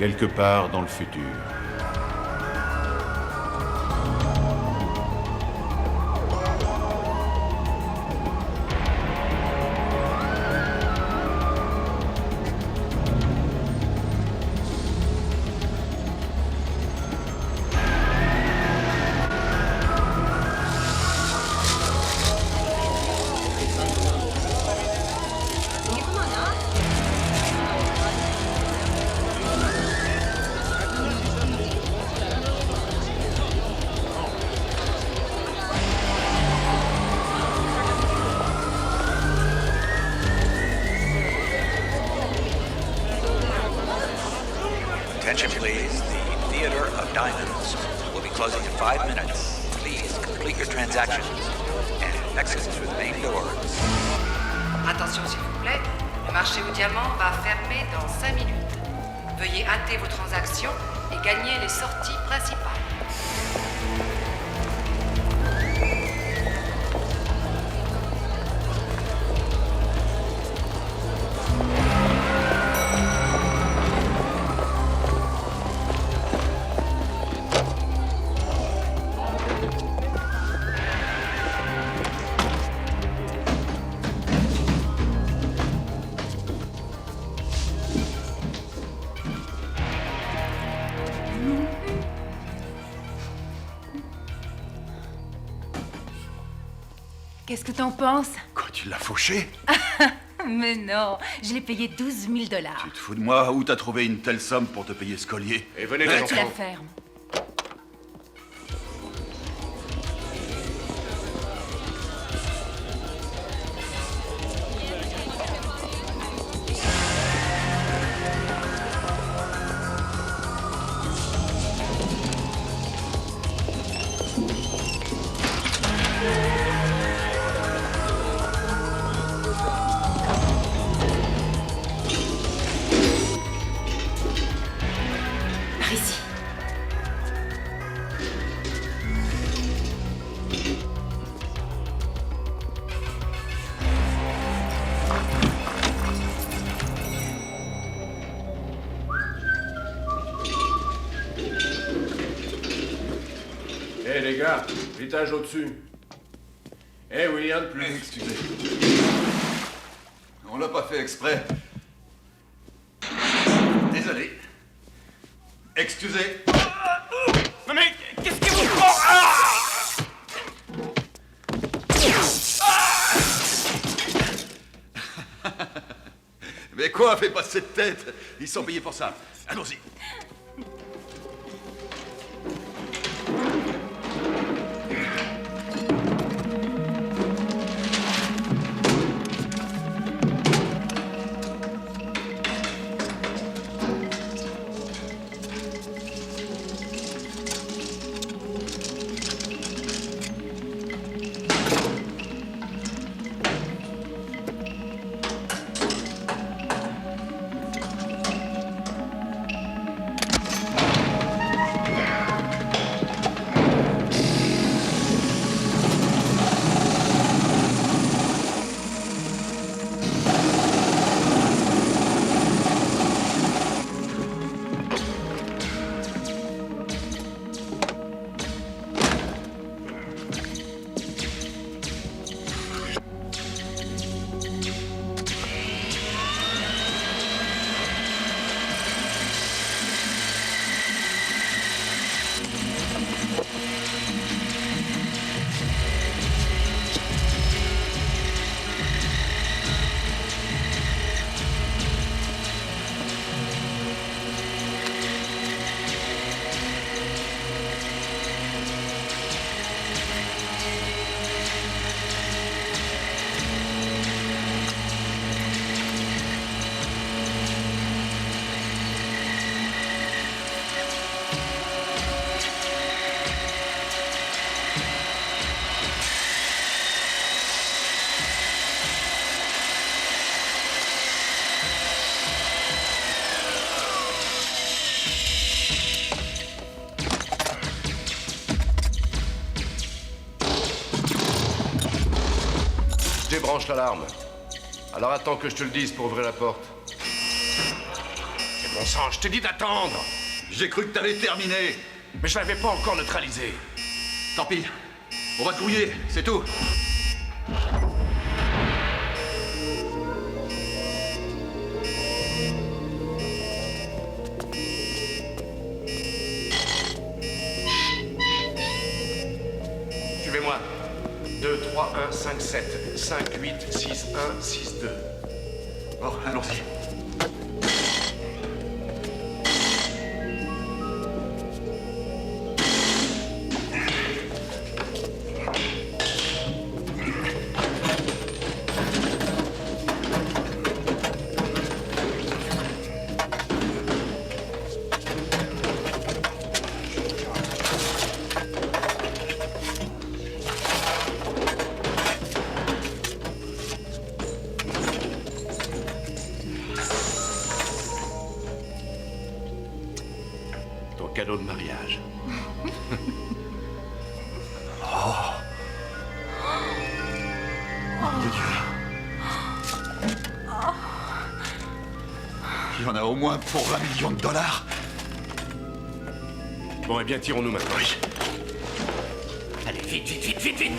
quelque part dans le futur. Attention please, the Theater of Diamonds will be closing in 5 minutes. Please complete your transactions and exit through the main doors. Attention s'il vous plaît, le marché aux diamants va fermer dans 5 minutes. Veuillez hâter vos transactions et gagner les sorties principales. Qu'est-ce que t'en penses? Quoi, tu l'as fauché? Mais non, je l'ai payé 12 000 $. Tu te fous de moi? Où t'as trouvé une telle somme pour te payer ce collier? Et venez les Tu la enfants. fermes. Par ici. Hé les gars, l'étage au-dessus. Eh oui, un de plus. Excusez. On l'a pas fait exprès. Désolé. Excusez. Non mais, qu'est-ce qui vous prend? Mais quoi, fais pas cette tête. Ils sont payés pour ça. Allons-y. Débranche l'alarme. Alors attends que je te le dise pour ouvrir la porte. C'est Bon sang, je t'ai dit d'attendre. J'ai cru que t'allais terminer. Mais je l'avais pas encore neutralisé. Tant pis. On va se grouiller, c'est tout. Suivez-moi. 2, 3, 1, 5, 7, 5, 8, 6, 1, 6, 2. Bon, allons-y. Ton cadeau de mariage. De Dieu. Il y en a au moins pour 20 millions de dollars. Bon, eh bien, tirons-nous maintenant. Oui. Allez, vite, vite, vite, vite, vite.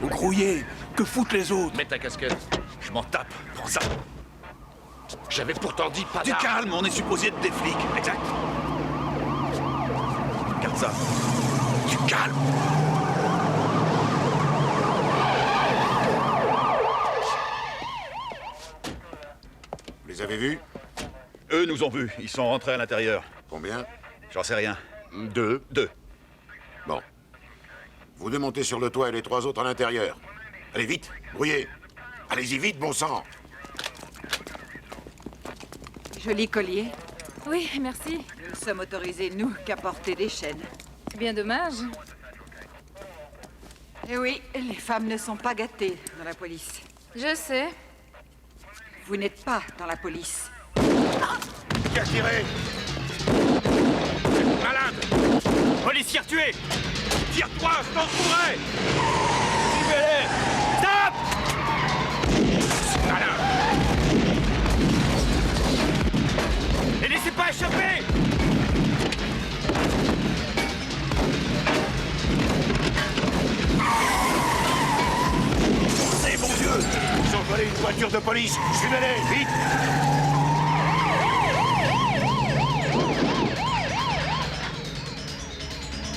Vous grouillez. Que foutent les autres? Mets ta casquette. Je m'en tape. Prends ça. J'avais pourtant dit pas Du d'armes. calme, on est supposé être des flics. Exact. Garde ça. Du calme. Vous les avez vus? Eux nous ont vus. Ils sont rentrés à l'intérieur. Combien? J'en sais rien. 2. 2. Bon. Vous démontez sur le toit et les 3 autres à l'intérieur. Allez, vite, brouillez. Allez-y vite, bon sang. Joli collier. Oui, merci. Nous ne sommes autorisés, nous, qu'à porter des chaînes. Bien dommage. Eh oui, les femmes ne sont pas gâtées dans la police. Je sais. Vous n'êtes pas dans la police. Qui a tiré? Malade! Policier tué! Tire-toi, je t'en trouverai! Suivez-les! Stop! Malin! Les laissez pas échapper! C'est bon Dieu! Ils ont volé une voiture de police. Suivez-les, vite!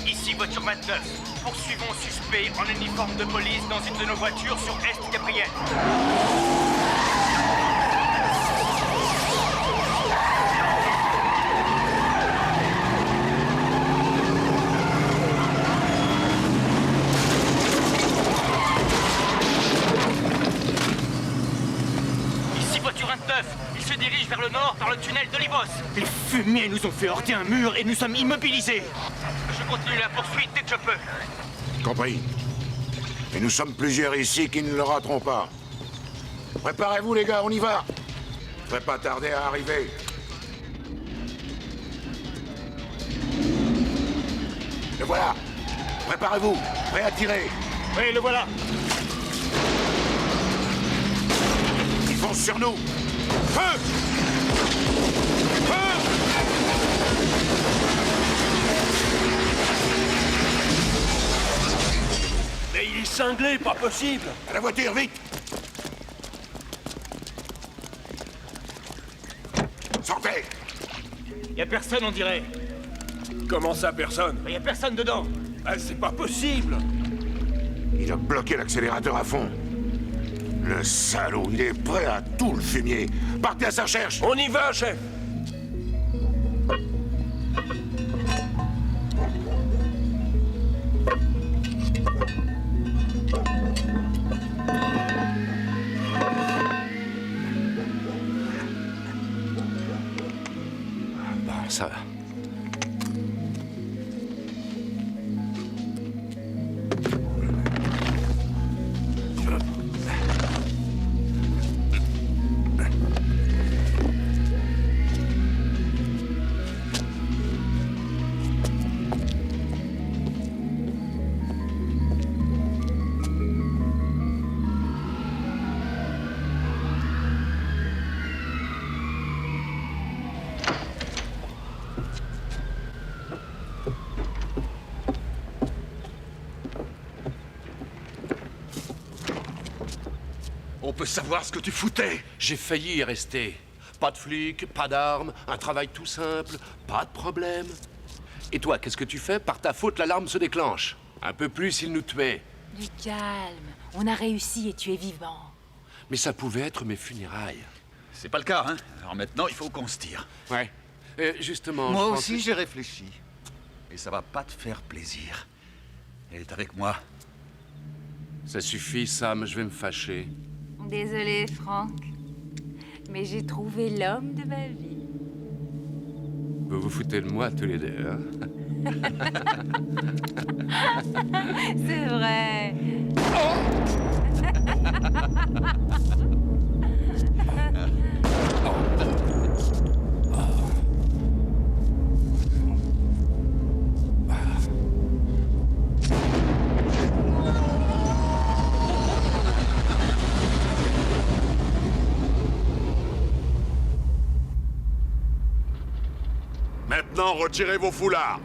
Ici voiture 29. Poursuivons suspect en uniforme de police dans une de nos voitures sur Est Gabriel. Ici voiture 29. Il se dirige vers le nord par le tunnel d'Olivos. Les fumiers nous ont fait heurter un mur et nous sommes immobilisés. Je continue la poursuite dès que je peux. Compris. Et nous sommes plusieurs ici qui ne le rateront pas. Préparez-vous, les gars, on y va. Je ne devrait pas tarder à arriver. Le voilà. Préparez-vous. Prêt à tirer. Oui, le voilà. Ils foncent sur nous. Feu! Feu! Mais il est cinglé, pas possible! À la voiture, vite! Sortez! Y a personne, on dirait. Comment ça, personne? Y a personne dedans. Ah, c'est pas possible! Il a bloqué l'accélérateur à fond. Le salaud, il est prêt à tout le fumier. Partez à sa recherche! On y va, chef! On peut savoir ce que tu foutais? J'ai failli y rester. Pas de flics, pas d'armes, un travail tout simple, pas de problème. Et toi, qu'est-ce que tu fais? Par ta faute, l'alarme se déclenche. Un peu plus, il nous tuait. Du calme. On a réussi et tu es vivant. Mais ça pouvait être mes funérailles. C'est pas le cas, hein? Alors maintenant, il faut qu'on se tire. Ouais. Justement... Moi je aussi, pensais- j'ai réfléchi. Et ça va pas te faire plaisir. Elle est avec moi. Ça suffit, Sam, je vais me fâcher. Désolée, Franck. Mais j'ai trouvé l'homme de ma vie. Vous vous foutez de moi tous les deux, hein? C'est vrai. Maintenant, retirez vos foulards.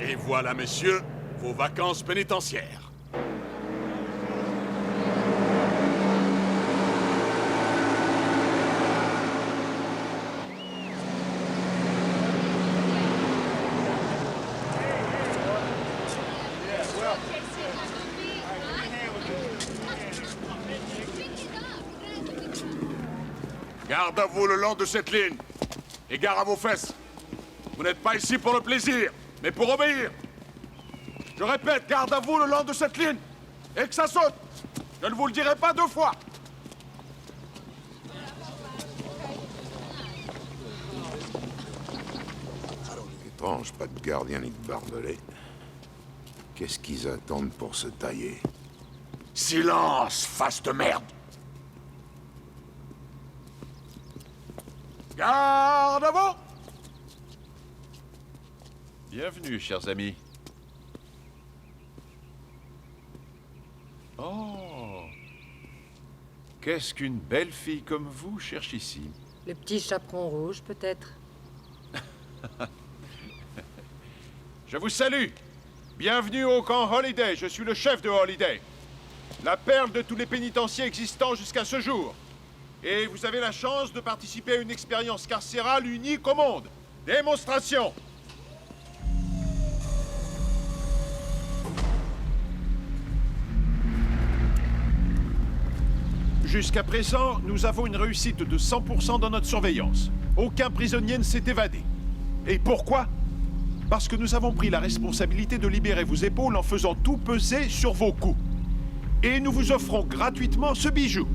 Et voilà, messieurs, vos vacances pénitentiaires. Garde à vous le long de cette ligne. Et gare à vos fesses. Vous n'êtes pas ici pour le plaisir, mais pour obéir. Je répète, garde à vous le long de cette ligne. Et que ça saute. Je ne vous le dirai pas deux fois. Étrange, pas de gardien ni de barbelé. Qu'est-ce qu'ils attendent pour se tailler? Silence, face de merde! Garde à vous! Bienvenue, chers amis. Oh! Qu'est-ce qu'une belle fille comme vous cherche ici? Le petit chaperon rouge, peut-être. Je vous salue. Bienvenue au camp Holiday. Je suis le chef de Holiday. La perle de tous les pénitenciers existants jusqu'à ce jour. Et vous avez la chance de participer à une expérience carcérale unique au monde. Démonstration. Jusqu'à présent, nous avons une réussite de 100% dans notre surveillance. Aucun prisonnier ne s'est évadé. Et pourquoi? Parce que nous avons pris la responsabilité de libérer vos épaules en faisant tout peser sur vos coups. Et nous vous offrons gratuitement ce bijou,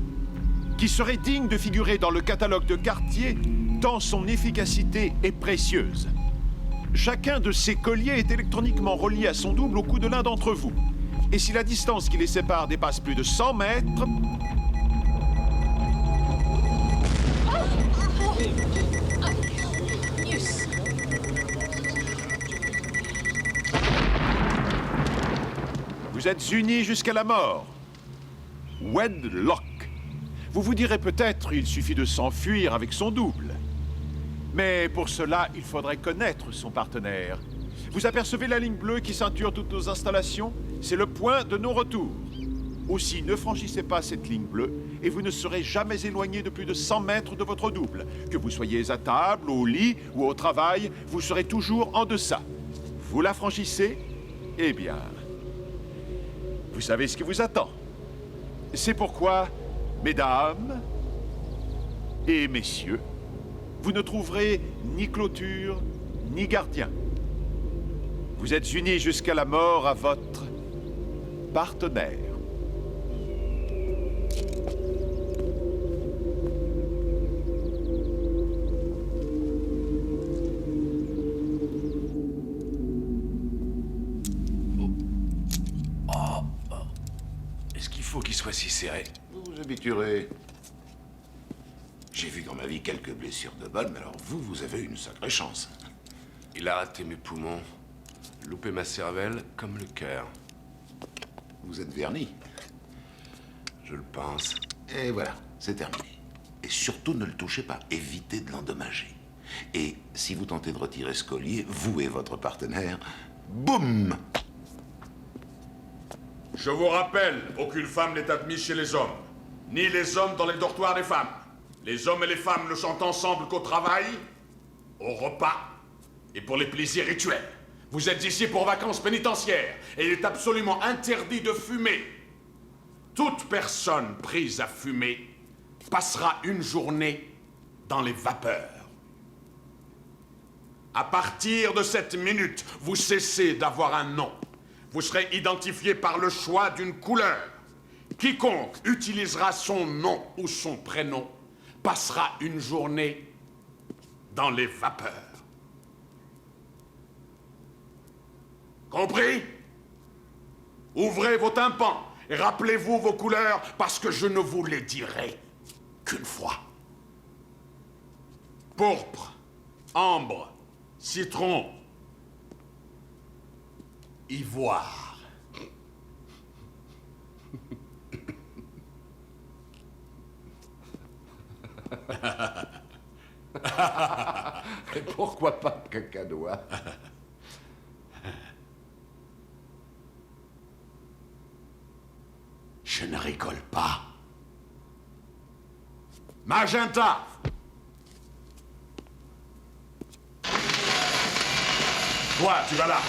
qui serait digne de figurer dans le catalogue de Cartier, tant son efficacité est précieuse. Chacun de ces colliers est électroniquement relié à son double au cou de l'un d'entre vous. Et si la distance qui les sépare dépasse plus de 100 mètres... Vous êtes unis jusqu'à la mort. Wedlock. Vous vous direz peut-être, il suffit de s'enfuir avec son double. Mais pour cela, il faudrait connaître son partenaire. Vous apercevez la ligne bleue qui ceinture toutes nos installations? C'est le point de non-retour. Aussi, ne franchissez pas cette ligne bleue et vous ne serez jamais éloigné de plus de 100 mètres de votre double. Que vous soyez à table, au lit ou au travail, vous serez toujours en deçà. Vous la franchissez? Eh bien, vous savez ce qui vous attend. C'est pourquoi, mesdames et messieurs, vous ne trouverez ni clôture, ni gardien. Vous êtes unis jusqu'à la mort à votre partenaire. faut qu'il soit si serré? Vous vous habituerez. J'ai vu dans ma vie quelques blessures de balle, mais alors vous avez une sacrée chance. Il a raté mes poumons, loupé ma cervelle comme le cœur. Vous êtes verni. Je le pense. Et voilà, c'est terminé. Et surtout, ne le touchez pas. Évitez de l'endommager. Et si vous tentez de retirer ce collier, vous et votre partenaire, boum! Je vous rappelle, aucune femme n'est admise chez les hommes. Ni les hommes dans les dortoirs des femmes. Les hommes et les femmes ne sont ensemble qu'au travail, au repas et pour les plaisirs rituels. Vous êtes ici pour vacances pénitentiaires et il est absolument interdit de fumer. Toute personne prise à fumer passera une journée dans les vapeurs. À partir de cette minute, vous cessez d'avoir un nom. Vous serez identifié par le choix d'une couleur. Quiconque utilisera son nom ou son prénom passera une journée dans les vapeurs. Compris? Ouvrez vos tympans et rappelez-vous vos couleurs parce que je ne vous les dirai qu'une fois. Pourpre, ambre, citron, ivoire. Et pourquoi pas cacadois? Je ne rigole pas. Magenta! Toi, tu vas là.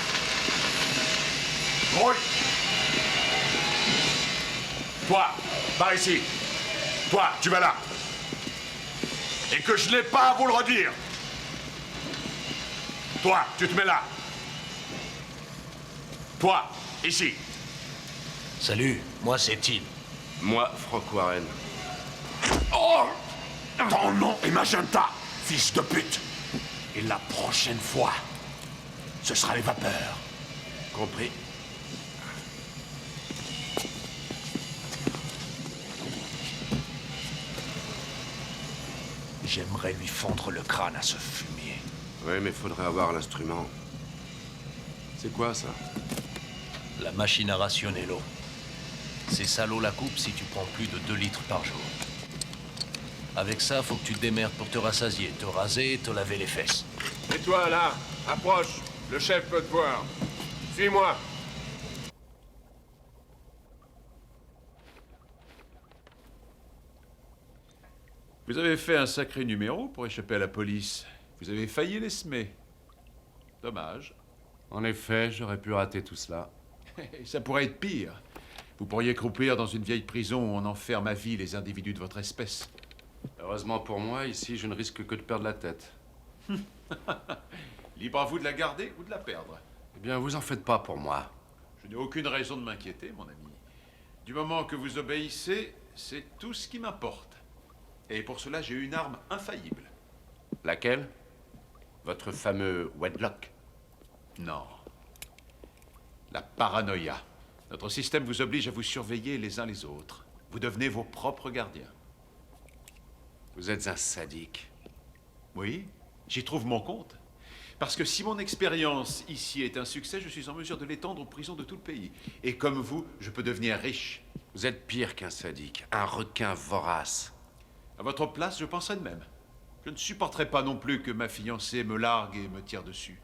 Rouille. Toi, par ici. Toi, tu vas là. Et que je n'ai pas à vous le redire. Toi, tu te mets là. Toi, ici. Salut, moi c'est Tim. Moi, Frank Warren. Oh! Ton nom est Magenta, fils de pute. Et la prochaine fois, ce sera les vapeurs. Compris? J'aimerais lui fondre le crâne à ce fumier. Oui, mais faudrait avoir l'instrument. C'est quoi, ça? La machine à rationner l'eau. C'est salaud la coupe si tu prends plus de 2 litres par jour. Avec ça, faut que tu te démerdes pour te rassasier, te raser et te laver les fesses. Et toi, là, approche. Le chef peut te voir. Suis-moi. Vous avez fait un sacré numéro pour échapper à la police. Vous avez failli les semer. Dommage. En effet, j'aurais pu rater tout cela. Ça pourrait être pire. Vous pourriez croupir dans une vieille prison où on enferme à vie les individus de votre espèce. Heureusement pour moi, ici, je ne risque que de perdre la tête. Libre à vous de la garder ou de la perdre. Eh bien, vous en faites pas pour moi. Je n'ai aucune raison de m'inquiéter, mon ami. Du moment que vous obéissez, c'est tout ce qui m'importe. Et pour cela, j'ai une arme infaillible. Laquelle? Votre fameux Wedlock? Non. La paranoïa. Notre système vous oblige à vous surveiller les uns les autres. Vous devenez vos propres gardiens. Vous êtes un sadique. Oui, j'y trouve mon compte. Parce que si mon expérience ici est un succès, je suis en mesure de l'étendre aux prisons de tout le pays. Et comme vous, je peux devenir riche. Vous êtes pire qu'un sadique, un requin vorace. À votre place, je penserais de même. Je ne supporterais pas non plus que ma fiancée me largue et me tire dessus.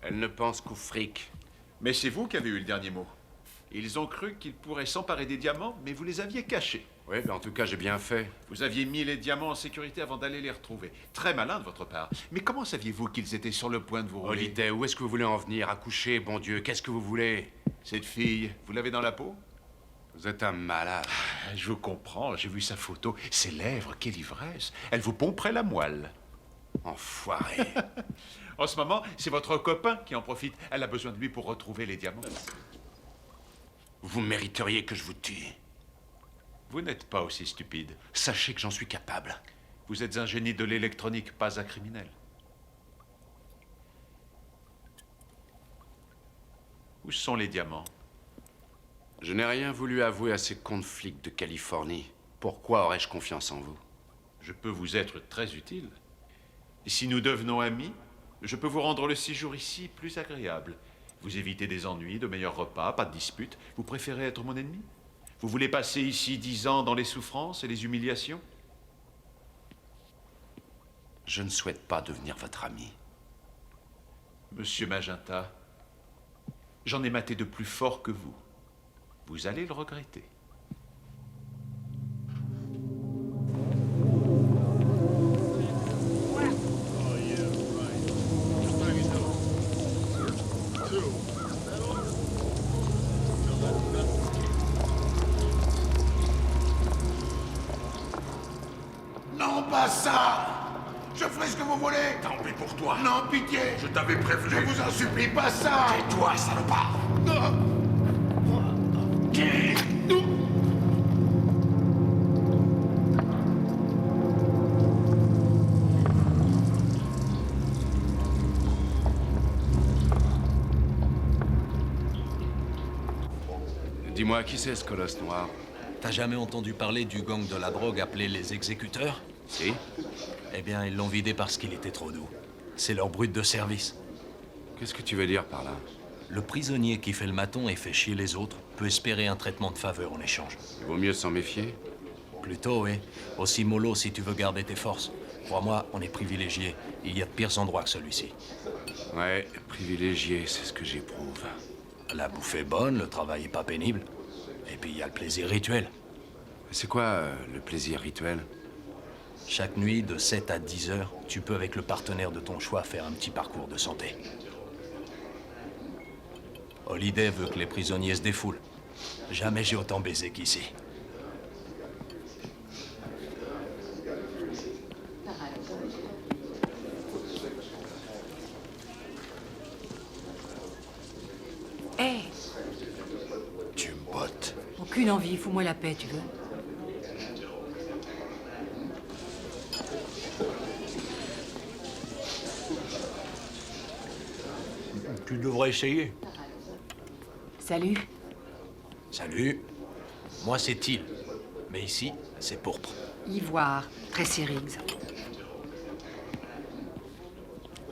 Elle ne pense qu'au fric. Mais c'est vous qui avez eu le dernier mot. Ils ont cru qu'ils pourraient s'emparer des diamants, mais vous les aviez cachés. Oui, mais en tout cas, j'ai bien fait. Vous aviez mis les diamants en sécurité avant d'aller les retrouver. Très malin de votre part. Mais comment saviez-vous qu'ils étaient sur le point de vous rouler? Holiday, où est-ce que vous voulez en venir? Accoucher, bon Dieu, qu'est-ce que vous voulez? Cette fille, vous l'avez dans la peau? Vous êtes un malade. Je vous comprends, j'ai vu sa photo. Ses lèvres, quelle ivresse. Elle vous pomperait la moelle. Enfoiré. En ce moment, c'est votre copain qui en profite. Elle a besoin de lui pour retrouver les diamants. Vous mériteriez que je vous tue. Vous n'êtes pas aussi stupide. Sachez que j'en suis capable. Vous êtes un génie de l'électronique, pas un criminel. Où sont les diamants? Je n'ai rien voulu avouer à ces cons de flics de Californie. Pourquoi aurais-je confiance en vous? Je peux vous être très utile. Et si nous devenons amis, je peux vous rendre le séjour ici plus agréable. Vous évitez des ennuis, de meilleurs repas, pas de disputes. Vous préférez être mon ennemi? Vous voulez passer ici 10 ans dans les souffrances et les humiliations? Je ne souhaite pas devenir votre ami. Monsieur Magenta, j'en ai maté de plus fort que vous. Vous allez le regretter. Non, pas ça! Je ferai ce que vous voulez! Tant pis pour toi. Non, pitié! Je t'avais prévenu. Je vous en supplie, pas ça! Tais-toi, salopard. Non! Dis-moi, qui c'est ce colosse noir? T'as jamais entendu parler du gang de la drogue appelé les exécuteurs? Si? Eh bien, ils l'ont vidé parce qu'il était trop doux. C'est leur brut de service. Qu'est-ce que tu veux dire par là? Le prisonnier qui fait le maton et fait chier les autres peut espérer un traitement de faveur en échange. Il vaut mieux s'en méfier. Plutôt, oui. Aussi mollo si tu veux garder tes forces. Crois-moi, on est privilégié. Il y a de pires endroits que celui-ci. Ouais, privilégié, c'est ce que j'éprouve. La bouffe est bonne, le travail est pas pénible. Et puis il y a le plaisir rituel. C'est quoi, le plaisir rituel? Chaque nuit, de 7 à 10 heures, tu peux avec le partenaire de ton choix faire un petit parcours de santé. Holiday veut que les prisonniers se défoulent. Jamais j'ai autant baisé qu'ici. Hé, Tu me bottes. aucune envie, fous-moi la paix, tu veux? Tu devrais essayer. Salut. Salut. Moi, c'est Till. Mais ici, c'est pourpre. Ivoire, Tracy Riggs.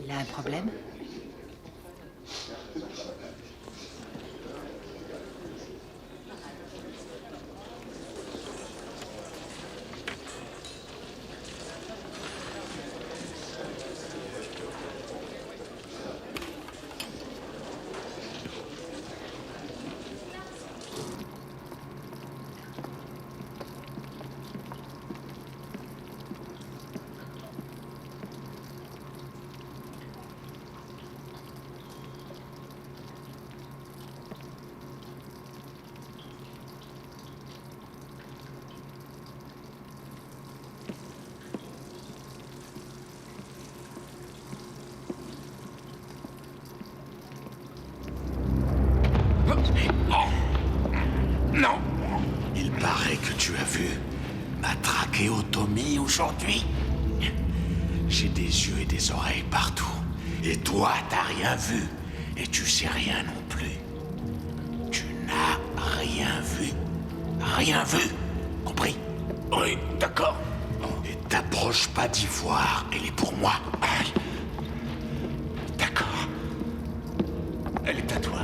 Il a un problème? Non! Il paraît que tu as vu ma trachéotomie aujourd'hui. J'ai des yeux et des oreilles partout. Et toi, t'as rien vu. Et tu sais rien non plus. Tu n'as rien vu. Rien vu. Compris? Oui, d'accord. Et t'approche pas d'Ivoire. Elle est pour moi. D'accord. Elle est à toi.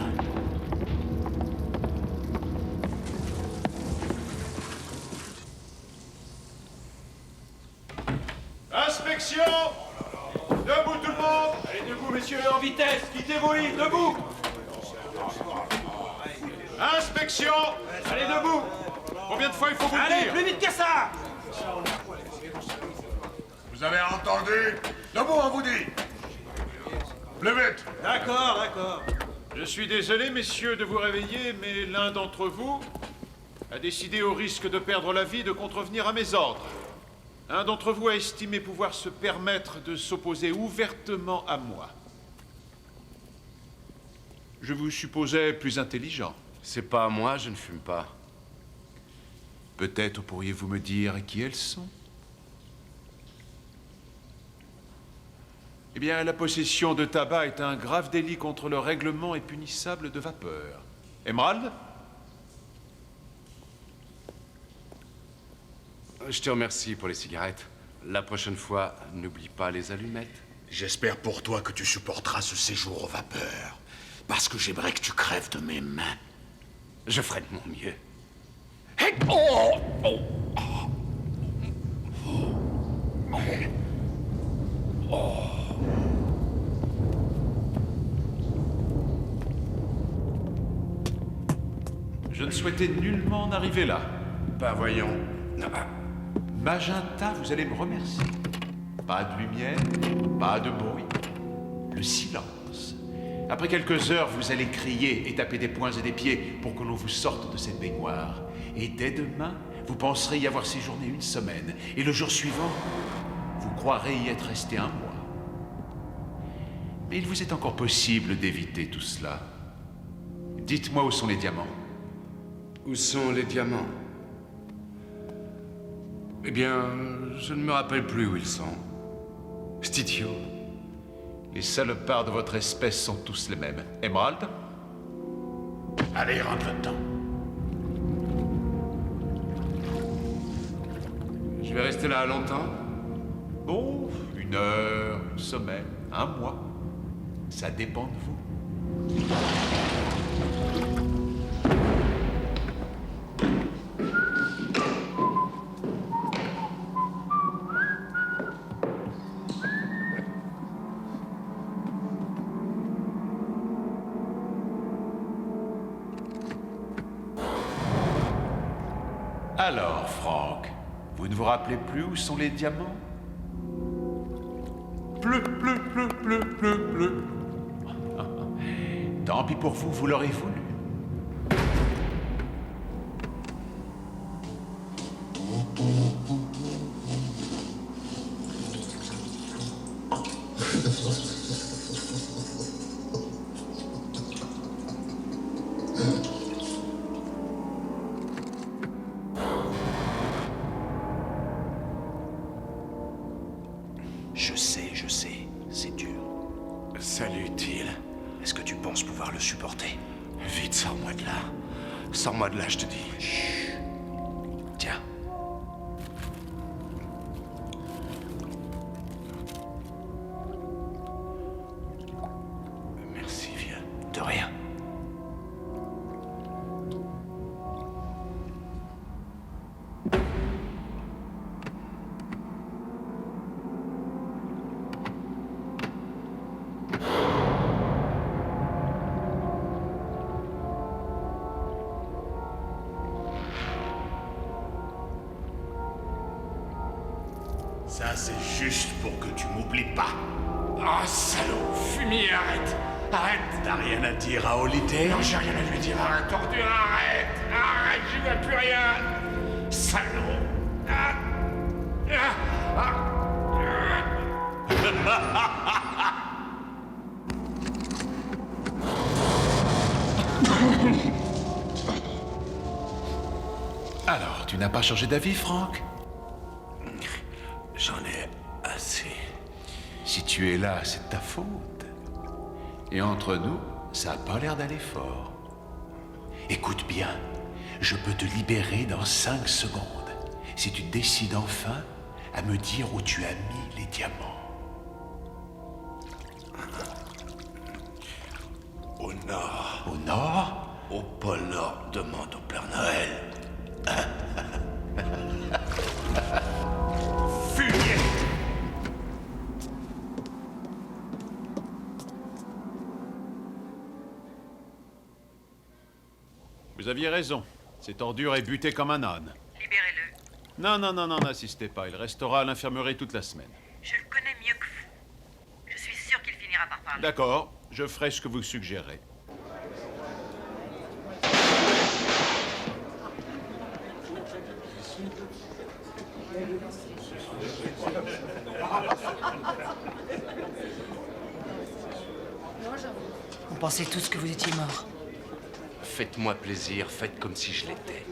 Inspection! Debout tout le monde! Allez, debout, messieurs, en vitesse. Quittez vos lits, debout. Inspection! Allez, debout. Combien de fois il faut vous le Allez, dire? plus vite que ça. Vous avez entendu? Debout, on vous dit. Plus vite. D'accord, d'accord. Je suis désolé, messieurs, de vous réveiller, mais l'un d'entre vous a décidé, au risque de perdre la vie, de contrevenir à mes ordres. Un d'entre vous a estimé pouvoir se permettre de s'opposer ouvertement à moi. Je vous supposais plus intelligent. C'est pas à moi, je ne fume pas. Peut-être pourriez-vous me dire qui elles sont? Eh bien, la possession de tabac est un grave délit contre le règlement et punissable de vapeur. Emerald? Je te remercie pour les cigarettes. La prochaine fois, n'oublie pas les allumettes. J'espère pour toi que tu supporteras ce séjour aux vapeurs. Parce que j'aimerais que tu crèves de mes mains. Je ferai de mon mieux. Je ne souhaitais nullement en arriver là. Bah voyons. Magenta, vous allez me remercier. Pas de lumière, pas de bruit. Le silence. Après quelques heures, vous allez crier et taper des poings et des pieds pour que l'on vous sorte de cette baignoire. Et dès demain, vous penserez y avoir séjourné une semaine. Et le jour suivant, vous croirez y être resté un mois. Mais il vous est encore possible d'éviter tout cela. Dites-moi où sont les diamants. Où sont les diamants? Eh bien, je ne me rappelle plus où ils sont. C'est idiot. Les salopards de votre espèce sont tous les mêmes. Emerald? Allez, rentre dedans. Je vais rester là longtemps? Bon, 1 heure, une semaine, 1 mois. Ça dépend de vous. Alors, Franck, vous ne vous rappelez plus où sont les diamants? Pleu. Tant pis pour vous, vous l'aurez voulu. Je sais, c'est dur. Salut, Till. Est-ce que tu penses pouvoir le supporter? Vite, sors-moi de là. Sors-moi de là, je te dis. Chut. Tiens. Merci, vieux. De rien. Ça, c'est juste pour que tu m'oublies pas. Ah, salaud! Fumier, arrête! Arrête! T'as rien à dire à Holiday? Non, j'ai rien à lui dire. Arrête, ordure, arrête! Arrête, j'y vois plus rien! Salaud! Alors, tu n'as pas changé d'avis, Franck? J'en ai assez. Si tu es là, c'est de ta faute. Et entre nous, ça n'a pas l'air d'aller fort. Écoute bien, je peux te libérer dans 5 secondes, si tu décides enfin à me dire où tu as mis les diamants. Au nord. Au nord? Au pôle Nord, demande au Père Noël. Fumier! Vous aviez raison. Cette ordure est butée comme un âne. Libérez-le. Non, n'insistez pas. Il restera à l'infirmerie toute la semaine. Je le connais mieux que vous. Je suis sûr qu'il finira par parler. D'accord, je ferai ce que vous suggérez. On pensait tous que vous étiez mort. Faites-moi plaisir, faites comme si je l'étais.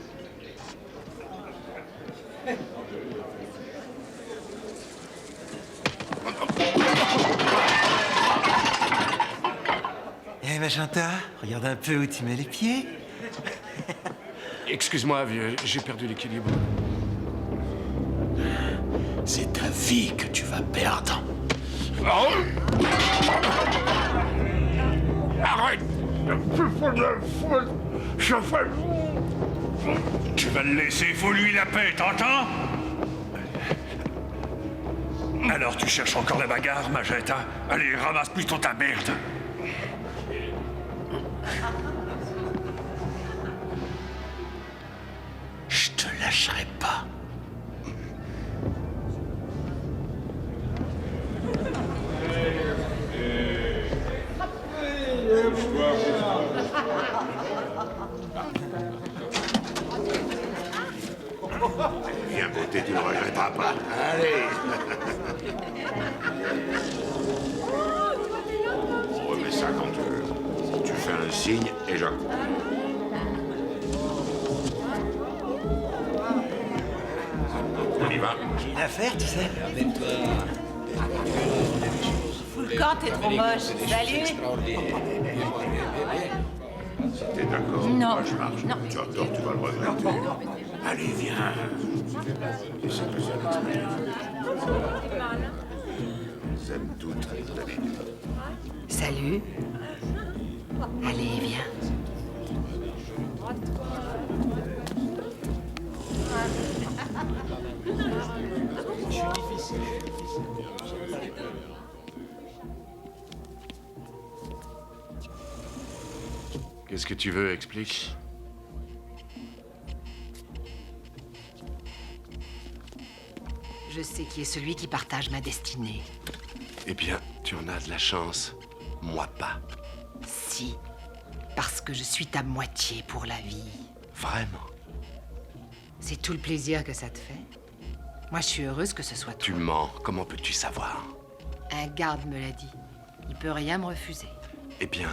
Eh, Magenta, regarde un peu où tu mets les pieds. Excuse-moi, vieux, j'ai perdu l'équilibre. C'est ta vie que tu vas perdre. Arrête! Chauffeur! Tu vas le laisser, faut lui la paix, t'entends? Alors tu cherches encore la bagarre, Magenta? Allez, ramasse plutôt ta merde! Je te lâcherai pas. Viens, beauté, tu ne regretteras pas. Allez! On remet ça quand tu veux. Tu fais un signe et j'en... On y va. J'ai une affaire, tu sais. Quand t'es trop moche. Salut. Si t'es d'accord, Non. moi je marche. Non. Tu as tort, tu vas le regretter. Allez, viens. J'aime toutes les années. Salut. Allez, viens. Qu'est-ce que tu veux, explique? Je sais qui est celui qui partage ma destinée. Eh bien, tu en as de la chance. Moi pas. Si. Parce que je suis ta moitié pour la vie. Vraiment? C'est tout le plaisir que ça te fait. Moi, je suis heureuse que ce soit toi. Tu mens. Comment peux-tu savoir? Un garde me l'a dit. Il peut rien me refuser. Eh bien,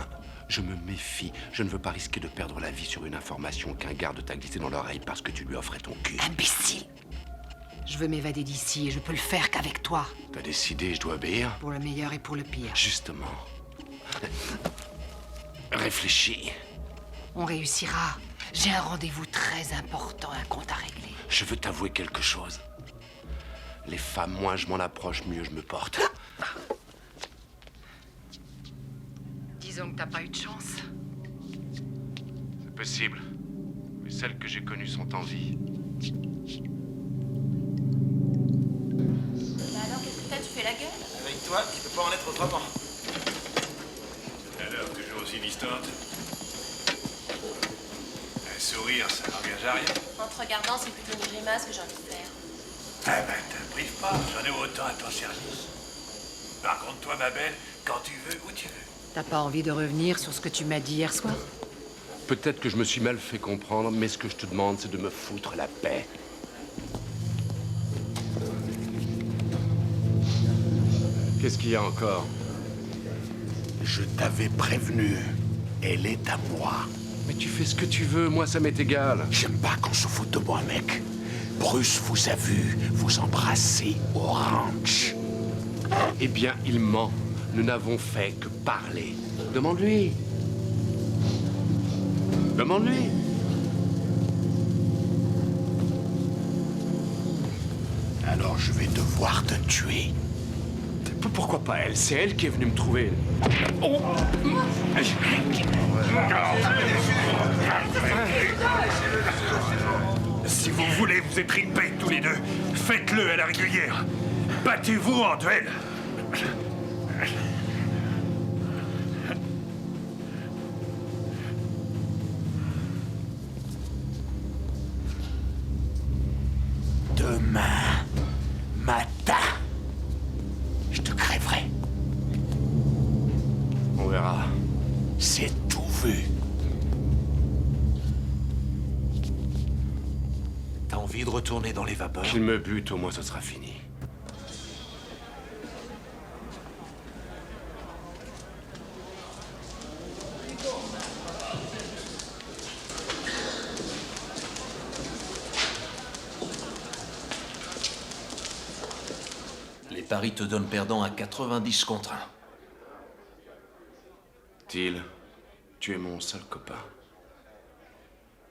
je me méfie. Je ne veux pas risquer de perdre la vie sur une information qu'un garde t'a glissée dans l'oreille parce que tu lui offrais ton cul. Imbécile! Je veux m'évader d'ici et je peux le faire qu'avec toi. T'as décidé, je dois obéir? Pour le meilleur et pour le pire. Justement. Réfléchis. On réussira. J'ai un rendez-vous très important, un compte à régler. Je veux t'avouer quelque chose. Les femmes, moins je m'en approche, mieux je me porte. Disons que t'as pas eu de chance. C'est possible. Mais celles que j'ai connues sont en vie. Alors, qu'est-ce que t'as? Tu fais la gueule? Avec toi, tu peux pas en être autrement. Alors, toujours aussi distante. Un sourire, ça n'engage à rien. En te regardant, c'est plutôt une grimace que j'ai envie de faire. Eh ben, te prive pas, j'en ai autant à ton service. Par contre, toi, ma belle, quand tu veux, où tu veux. T'as pas envie de revenir sur ce que tu m'as dit hier soir? Peut-être que je me suis mal fait comprendre, mais ce que je te demande, c'est de me foutre la paix. Qu'est-ce qu'il y a encore? Je t'avais prévenu. Elle est à moi. Mais tu fais ce que tu veux, moi ça m'est égal. J'aime pas qu'on se foute de moi, mec. Bruce vous a vu vous embrasser au ranch. Eh bien, il ment. Nous n'avons fait que parler. Demande-lui. Demande-lui. Alors je vais devoir te tuer. Pourquoi pas elle? C'est elle qui est venue me trouver. Oh! Si vous voulez vous étriper tous les deux, faites-le à la régulière. Battez-vous en duel. Demain matin, je te crèverai. On verra. C'est tout vu. T'as envie de retourner dans les vapeurs? Qu'il me bute, au moins ce sera fini. Les paris te donnent perdant à 90 contre 1. Till, tu es mon seul copain.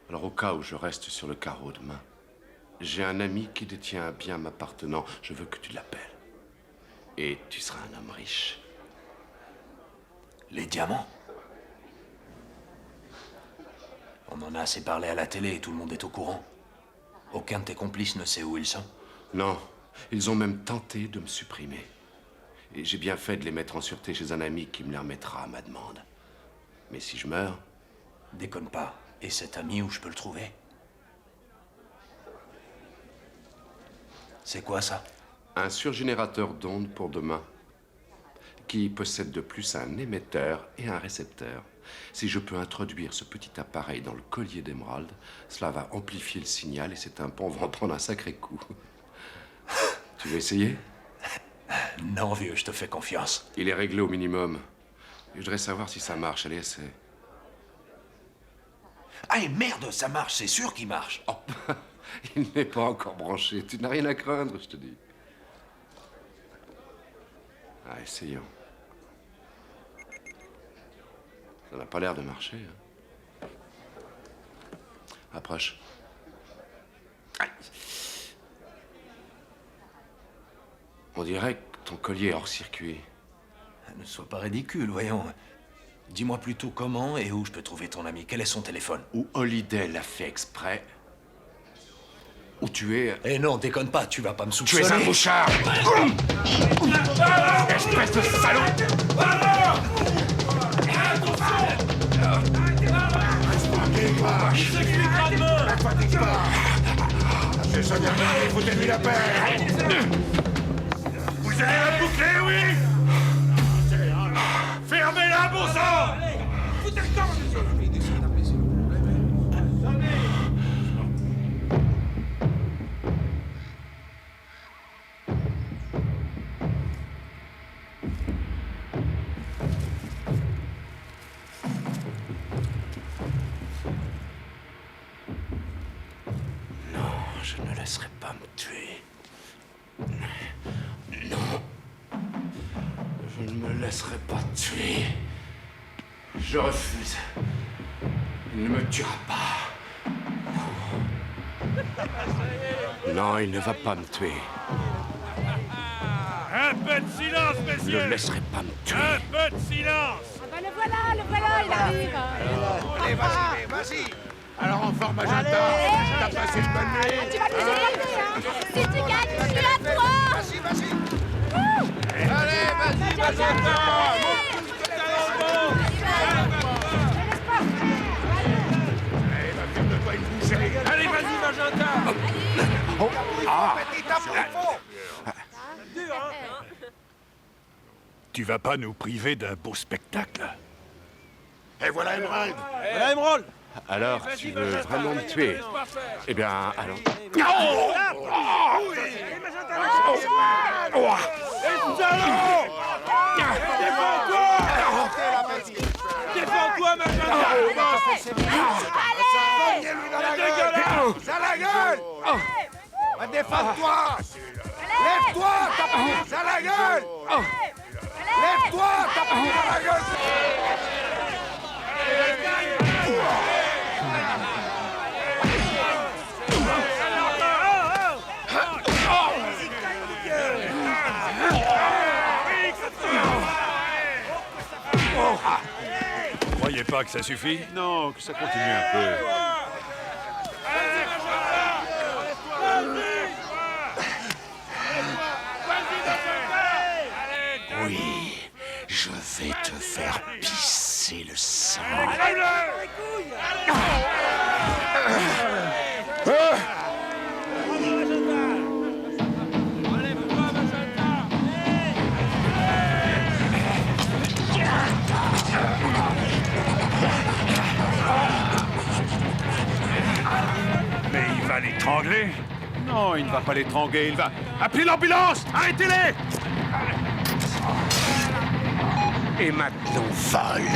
Alors au cas où je reste sur le carreau demain, J'ai un ami qui détient un bien m'appartenant. Je veux que tu l'appelles. Et tu seras un homme riche. Les diamants? On en a assez parlé à la télé et tout le monde est au courant. Aucun de tes complices ne sait où ils sont. Non, ils ont même tenté de me supprimer. Et j'ai bien fait de les mettre en sûreté chez un ami qui me les remettra à ma demande. Mais si je meurs... Déconne pas. Et cet ami, où je peux le trouver? C'est quoi ça? Un surgénérateur d'ondes pour demain, qui possède de plus un émetteur et un récepteur. Si je peux introduire ce petit appareil dans le collier d'émeraude, cela va amplifier le signal et cet impôt va en prendre un sacré coup. Tu veux essayer? Non, vieux, je te fais confiance. Il est réglé au minimum. Je voudrais savoir si ça marche. Allez, essaie. Ah, et merde, ça marche, c'est sûr qu'il marche. Oh, il n'est pas encore branché. Tu n'as rien à craindre, je te dis. Ah, essayons. Ça n'a pas l'air de marcher. Hein. Approche. Aïe. On dirait que ton collier est hors circuit. Ne sois pas ridicule, voyons. Dis-moi plutôt comment et où je peux trouver ton ami. Quel est son téléphone? Ou Holiday l'a fait exprès. Ou tu es... Eh non, déconne pas, tu vas pas me soupçonner. Tu es un bouchard. Espèce de salaud. C'est ça, foutez-lui la paix. Vous allez la boucler, oui? Fermez-la, bon sang! Foutez le camp! Je ne laisserai pas me tuer. Non. Je ne me laisserai pas tuer. Je refuse. Il ne me tuera pas. Non. Non, il ne va pas me tuer. Un peu de silence, Je messieurs! ne laisserai pas me tuer. Un peu de silence! Ah bah le voilà, il arrive. Allez, vas-y. Alors, en forme, Magenta. T'as passé une bonne nuit. Tu vas nous éclater, hein. Si tu gagnes, je suis à toi. Vas-y. Allez, vas-y, Magenta. Allez, vas-y, Magenta! Tu vas pas nous priver d'un beau spectacle? Et voilà Emerald. Voilà, Émeraude! Alors, tu veux vraiment me tuer? Eh bien, alors... Défends-toi, Magenta! Ça la gueule. Défends-toi. Lève-toi, t'as pris ça la gueule. Lève-toi, t'as pris ça la gueule. Vous croyez pas que ça suffit? Non, que ça continue un peu. Oui, je vais te faire pisser le sang. Mais il va l'étrangler? Non, il ne va pas l'étrangler, il va... Appelez l'ambulance! Arrêtez-les! Et maintenant, vole.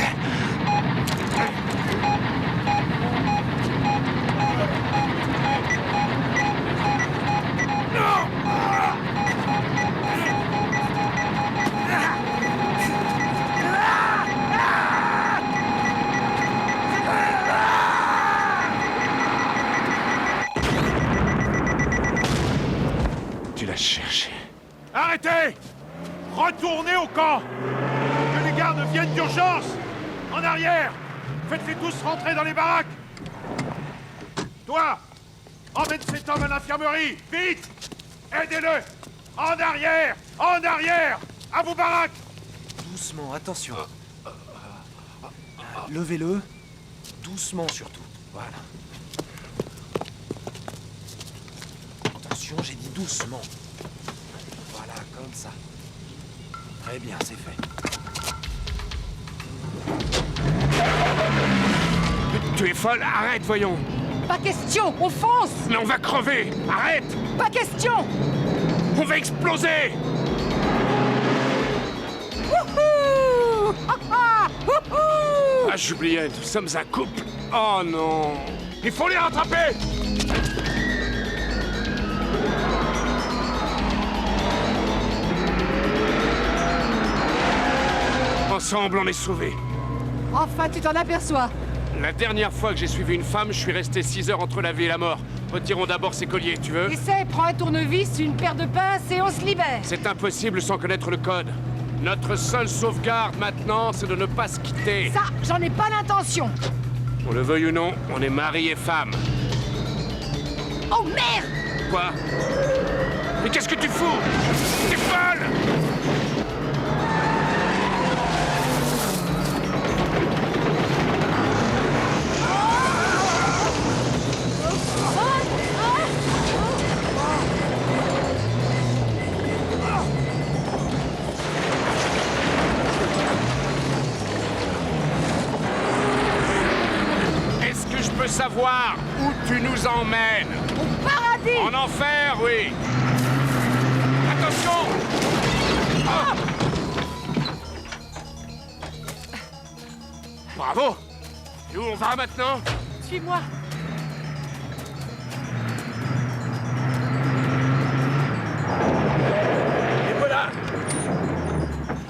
Retournez au camp! Que les gardes viennent d'urgence! En arrière! Faites-les tous rentrer dans les baraques! Toi! Emmène cet homme à l'infirmerie! Vite! Aidez-le! En arrière! En arrière! À vos baraques! Doucement, attention. Levez-le. Doucement surtout. Voilà. Attention, j'ai dit doucement. Voilà, comme ça. Très bien, c'est fait. Tu es folle? Arrête, voyons! Pas question, on fonce! Mais on va crever! Arrête! Pas question! On va exploser! Wouhou! Ah ah! Wouhou! Ah, j'oubliais, nous sommes un couple! Oh non! Il faut les rattraper! Ensemble, on est sauvés. Enfin, tu t'en aperçois. La dernière fois que j'ai suivi une femme, je suis resté 6 heures entre la vie et la mort. Retirons d'abord ses colliers, tu veux? Essaie, prends un tournevis, une paire de pinces et on se libère. C'est impossible sans connaître le code. Notre seule sauvegarde maintenant, c'est de ne pas se quitter. Ça, j'en ai pas l'intention. On le veuille ou non, on est mari et femme. Oh merde! Quoi? Mais qu'est-ce que tu fous? T'es folle! Est-ce que je peux savoir où tu nous emmènes? Au paradis! En enfer, oui. Attention! Oh! Bravo! Et où on va maintenant? Suis-moi. Et voilà!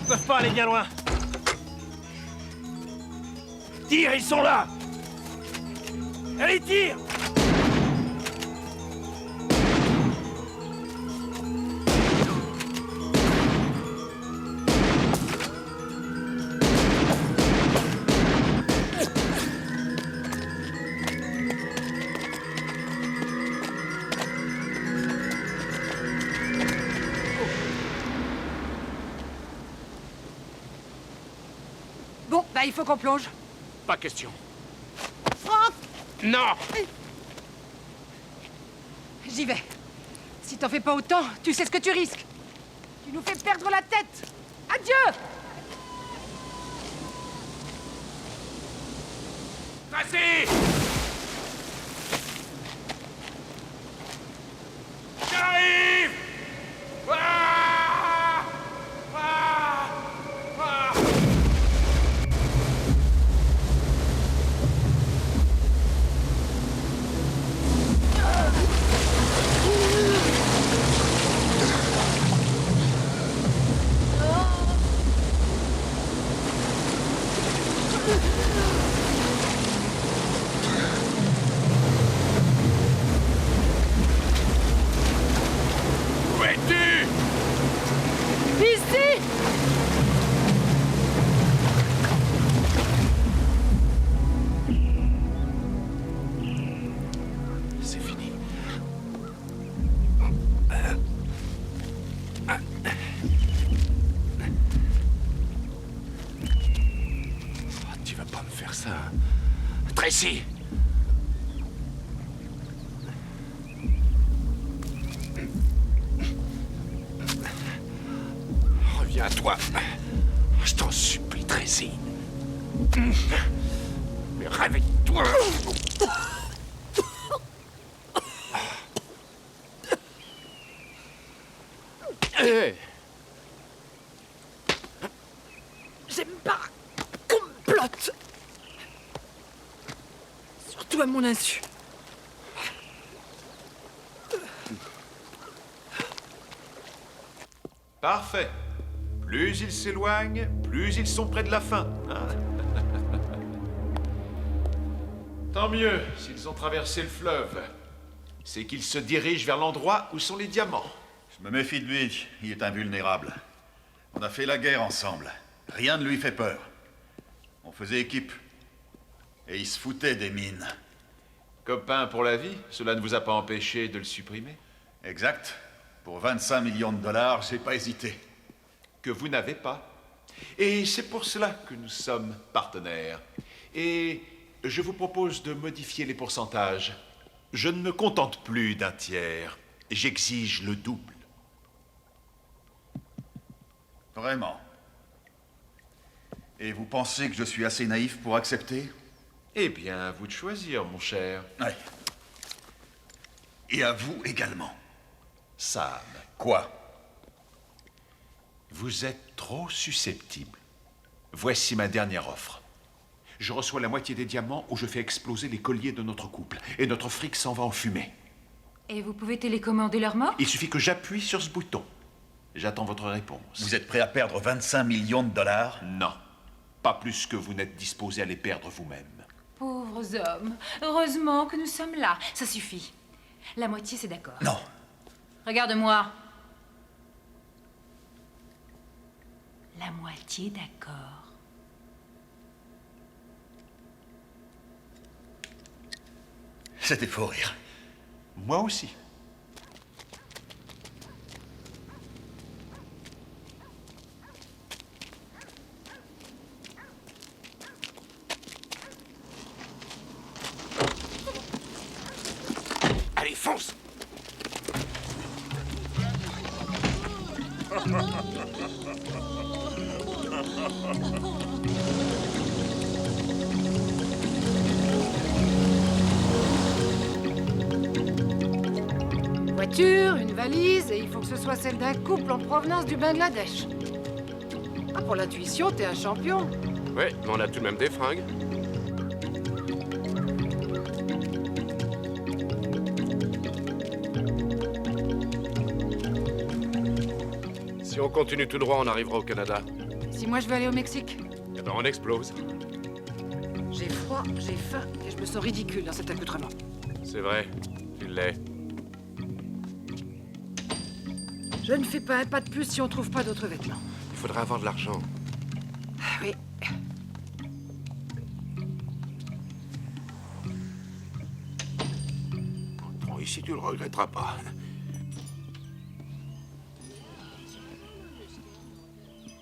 Ils peuvent pas aller bien loin. Tire, ils sont là! Allez, tire! Bon, bah il faut qu'on plonge. Pas question. Franck! Non! J'y vais. Si t'en fais pas autant, tu sais ce que tu risques. Tu nous fais perdre la tête. Adieu! Vas-y! J'arrive! Ah! Ah! Ah! Où es-tu? Ici! C'est fini. Oh, tu vas pas me faire ça, hein? Tracy! Reviens à toi. Je t'en supplie, Tracy. Mais réveille-toi! Hey. J'aime pas qu'on me plotte. Surtout à mon insu. Parfait. Plus ils s'éloignent, plus ils sont près de la fin. Hein. Tant mieux s'ils ont traversé le fleuve. C'est qu'ils se dirigent vers l'endroit où sont les diamants. Je me méfie de lui, il est invulnérable. On a fait la guerre ensemble. Rien ne lui fait peur. On faisait équipe. Et il se foutait des mines. Copain pour la vie, cela ne vous a pas empêché de le supprimer? Exact. Pour 25 millions de dollars, j'ai pas hésité. Que vous n'avez pas. Et c'est pour cela que nous sommes partenaires. Et je vous propose de modifier les pourcentages. Je ne me contente plus d'un tiers. J'exige le double. Vraiment? Et vous pensez que je suis assez naïf pour accepter? Eh bien, à vous de choisir, mon cher. Ouais. Et à vous également. Sam. Quoi? Vous êtes trop susceptible. Voici ma dernière offre. Je reçois la moitié des diamants ou je fais exploser les colliers de notre couple. Et notre fric s'en va en fumée. Et vous pouvez télécommander leur mort? Il suffit que j'appuie sur ce bouton. J'attends votre réponse. Vous êtes prêt à perdre 25 millions de dollars? Non. Pas plus que vous n'êtes disposé à les perdre vous-même. Pauvres hommes. Heureusement que nous sommes là. Ça suffit. La moitié, c'est d'accord. Non. Regarde-moi. La moitié, d'accord. C'était faux rire. Moi aussi. Allez, fonce! Voiture, une valise, et il faut que ce soit celle d'un couple en provenance du Bangladesh. Ah, pour l'intuition, t'es un champion. Ouais, mais on a tout de même des fringues. Si on continue tout droit, on arrivera au Canada. Si moi je veux aller au Mexique. Eh ben, on explose. J'ai froid, j'ai faim, et je me sens ridicule dans cet accoutrement. C'est vrai, tu l'es. Je ne fais pas un pas de plus si on trouve pas d'autres vêtements. Il faudra avoir de l'argent. Oui. Bon, ici, tu le regretteras pas.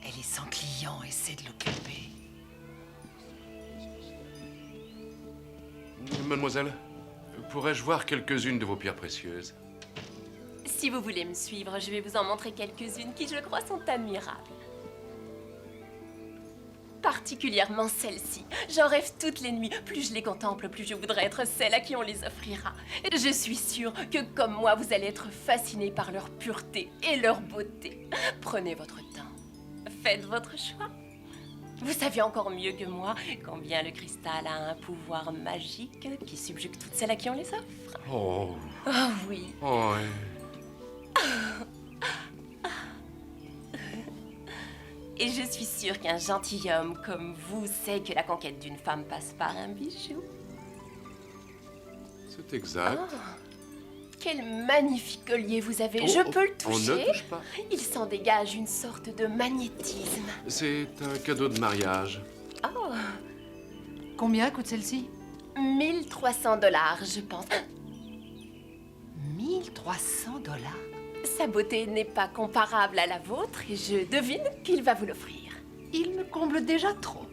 Elle est sans client, essaie de l'occuper. Mademoiselle, pourrais-je voir quelques-unes de vos pierres précieuses? Si vous voulez me suivre, je vais vous en montrer quelques-unes qui, je crois, sont admirables. Particulièrement celle-ci. J'en rêve toutes les nuits. Plus je les contemple, plus je voudrais être celle à qui on les offrira. Je suis sûre que, comme moi, vous allez être fasciné par leur pureté et leur beauté. Prenez votre temps. Faites votre choix. Vous savez encore mieux que moi combien le cristal a un pouvoir magique qui subjugue toutes celles à qui on les offre. Oh. Oh oui. Oh, ouais. Et je suis sûre qu'un gentilhomme comme vous sait que la conquête d'une femme passe par un bijou. C'est exact. Oh, quel magnifique collier vous avez. Oh, je peux le on toucher? ne touche pas. Il s'en dégage une sorte de magnétisme. C'est un cadeau de mariage. Oh, Combien coûte celle-ci? 1300 $, je pense. 1300 $? Sa beauté n'est pas comparable à la vôtre et je devine qu'il va vous l'offrir. Il me comble déjà trop.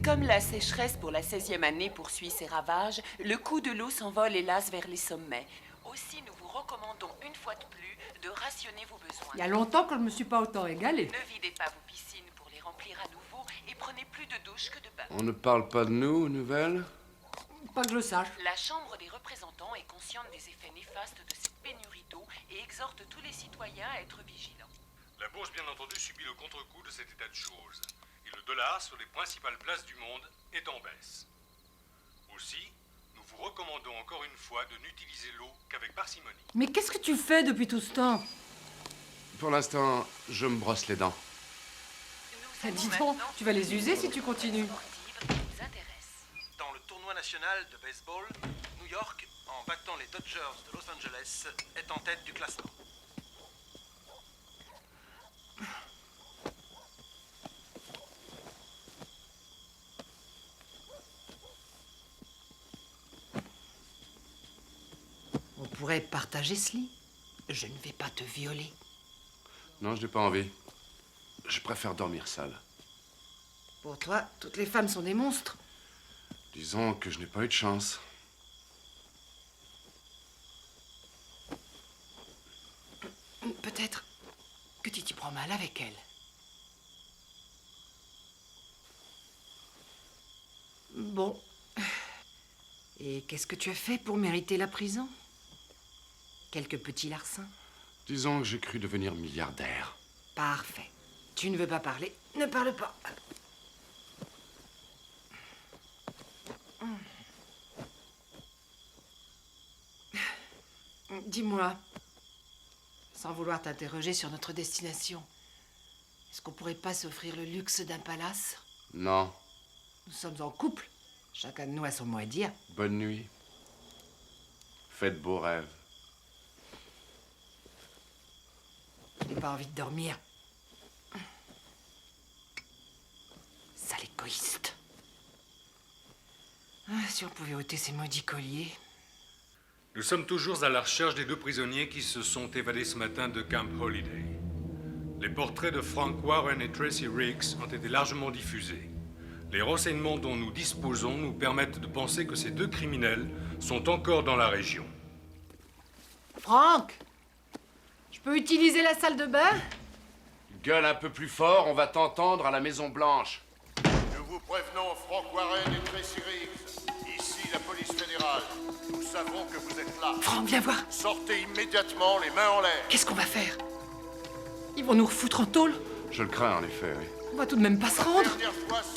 Comme la sécheresse pour la 16e année poursuit ses ravages, le coût de l'eau s'envole hélas vers les sommets. Aussi, nous vous recommandons une fois de plus de rationner vos besoins. Il y a longtemps que je ne me suis pas autant égalée. Ne videz pas vos piscines pour les remplir à nouveau et prenez plus de douches que de bains. On ne parle pas de nous, aux nouvelles? Pas que je le sache. La Chambre des représentants est consciente des effets néfastes de cette pénurie d'eau et exhorte tous les citoyens à être vigilants. La bourse, bien entendu, subit le contre-coup de cet état de choses. Et le dollar, sur les principales places du monde, est en baisse. Aussi, nous vous recommandons encore une fois de n'utiliser l'eau qu'avec parcimonie. Mais qu'est-ce que tu fais depuis tout ce temps? Pour l'instant, je me brosse les dents. Dis donc, tu vas les user si tu continues. Dans le tournoi national de baseball, New York, en battant les Dodgers de Los Angeles, est en tête du classement. On pourrait partager ce lit. Je ne vais pas te violer. Non, je n'ai pas envie. Je préfère dormir seul. Pour toi, toutes les femmes sont des monstres. Disons que je n'ai pas eu de chance. Peut-être que tu t'y prends mal avec elle. Bon. Et qu'est-ce que tu as fait pour mériter la prison? Quelques petits larcins? Disons que j'ai cru devenir milliardaire. Parfait. Tu ne veux pas parler? Ne parle pas. Dis-moi, sans vouloir t'interroger sur notre destination, est-ce qu'on pourrait pas s'offrir le luxe d'un palace? Non. Nous sommes en couple. Chacun de nous a son mot à dire. Bonne nuit. Faites beaux rêves. J'ai pas envie de dormir. Sale égoïste. Ah, si on pouvait ôter ces maudits colliers. Nous sommes toujours à la recherche des 2 prisonniers qui se sont évadés ce matin de Camp Holiday. Les portraits de Frank Warren et Tracy Riggs ont été largement diffusés. Les renseignements dont nous disposons nous permettent de penser que ces 2 criminels sont encore dans la région. Frank! Je peux utiliser la salle de bain? Gueule un peu plus fort, on va t'entendre à la Maison Blanche. Nous vous prévenons, Frank Warren et Tracy Riggs. Ici la police fédérale. Nous savons que vous êtes là. Frank, viens voir. Sortez immédiatement les mains en l'air. Qu'est-ce qu'on va faire? Ils vont nous refoutre en tôle? Je le crains, en effet, oui. On va tout de même pas se rendre.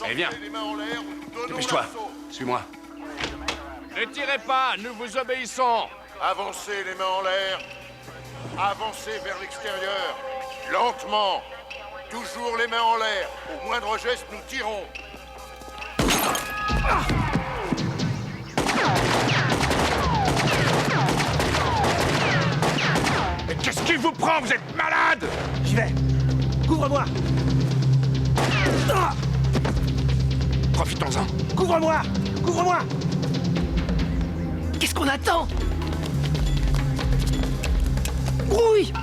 Allez, viens. Les mains en l'air, nous donnons Dépêche-toi. l'assaut. Suis-moi. Ne tirez pas, nous vous obéissons. Avancez les mains en l'air. Avancez vers l'extérieur. Lentement. Toujours les mains en l'air. Au moindre geste, nous tirons. Mais qu'est-ce qui vous prend? Vous êtes malade? J'y vais. Couvre-moi. Profitons-en. Couvre-moi. Couvre-moi. Qu'est-ce qu'on attend? Grouille!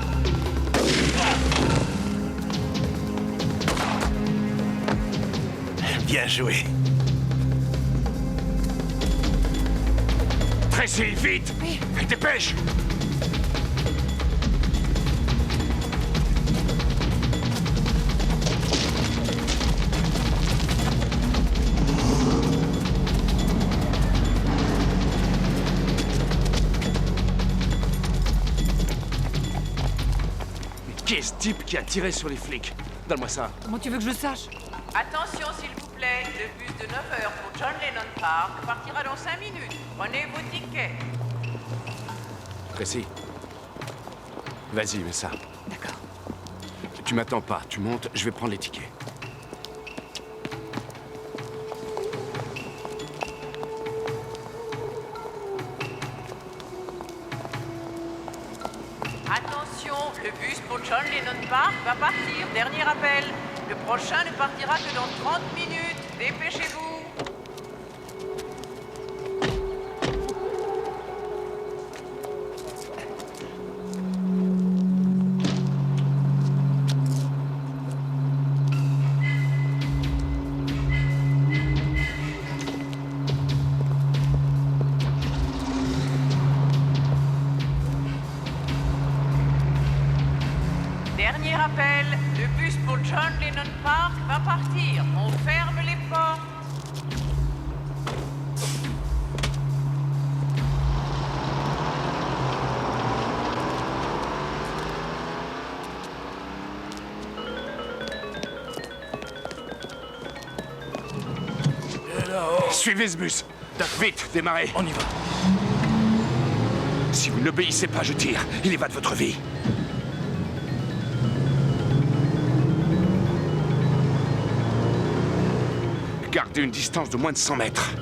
Bien joué. Tracy, vite! Oui. Dépêche! Qui est ce type qui a tiré sur les flics? Donne-moi ça. Comment tu veux que je sache? Attention s'il vous plaît, le bus de 9h pour John Lennon Park partira dans 5 minutes. Prenez vos tickets. Tracy. Vas-y, mets ça. D'accord. Tu m'attends pas, tu montes, je vais prendre les tickets. Attention, le bus pour John Lennon Park va partir. Dernier appel. Le prochain ne partira que dans 30 minutes. Dépêchez-vous. Dernier appel, le bus pour John Lennon Park va partir. On ferme les portes. Suivez ce bus. Vite, démarrez. On y va. Si vous n'obéissez pas, je tire. Il y va de votre vie. Gardez une distance de moins de 100 mètres.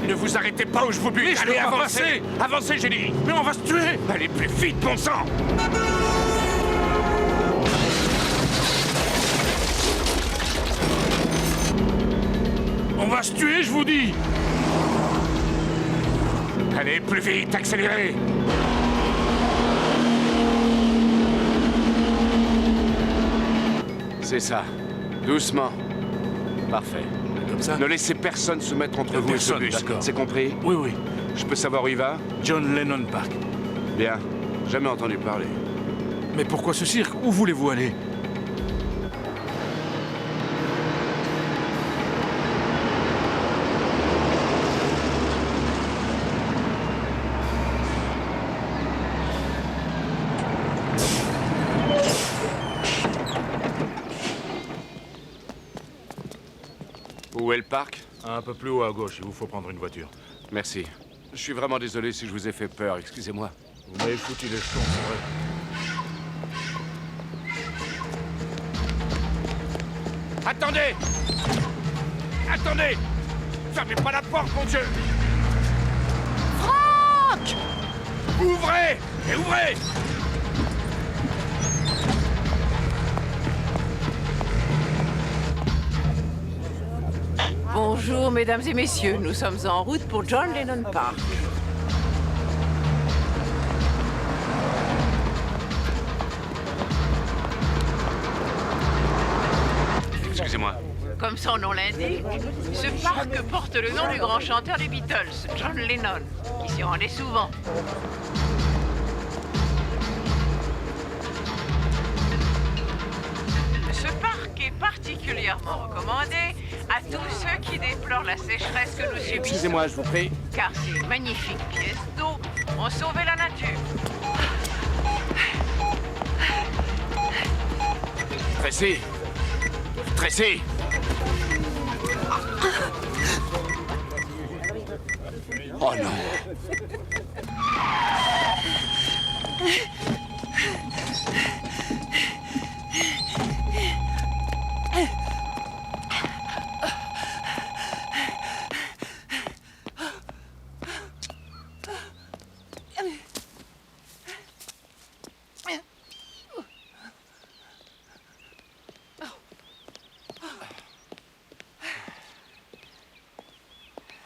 Ne vous arrêtez pas où je vous bute. Allez, avancez. Avancez, j'ai dit. Mais on va se tuer. Allez plus vite, bon sang. On va se tuer, je vous dis. Allez, plus vite, accélérez. C'est ça. Doucement. Parfait. Comme ça? Ne laissez personne se mettre entre vous et ce bus. C'est compris? Oui, oui. Je peux savoir où il va? John Lennon Park. Bien. Jamais entendu parler. Mais pourquoi ce cirque? Où voulez-vous aller? Où est le parc? Un peu plus haut à gauche, il vous faut prendre une voiture. Merci. Je suis vraiment désolé si je vous ai fait peur, excusez-moi. Vous m'avez foutu les jetons, c'est vrai. Attendez! Attendez! Fermez pas la porte, mon Dieu! Franck! Ouvrez! Et ouvrez! Bonjour, mesdames et messieurs. Nous sommes en route pour John Lennon Park. Excusez-moi. Comme son nom l'indique, ce parc porte le nom du grand chanteur des Beatles, John Lennon, qui s'y rendait souvent. Ce parc est particulièrement recommandé à tous ceux qui déplorent la sécheresse que nous subissons. Excusez-moi, je vous prie. Car ces magnifiques pièces d'eau ont sauvé la nature. Tracy! Tracy! Oh non!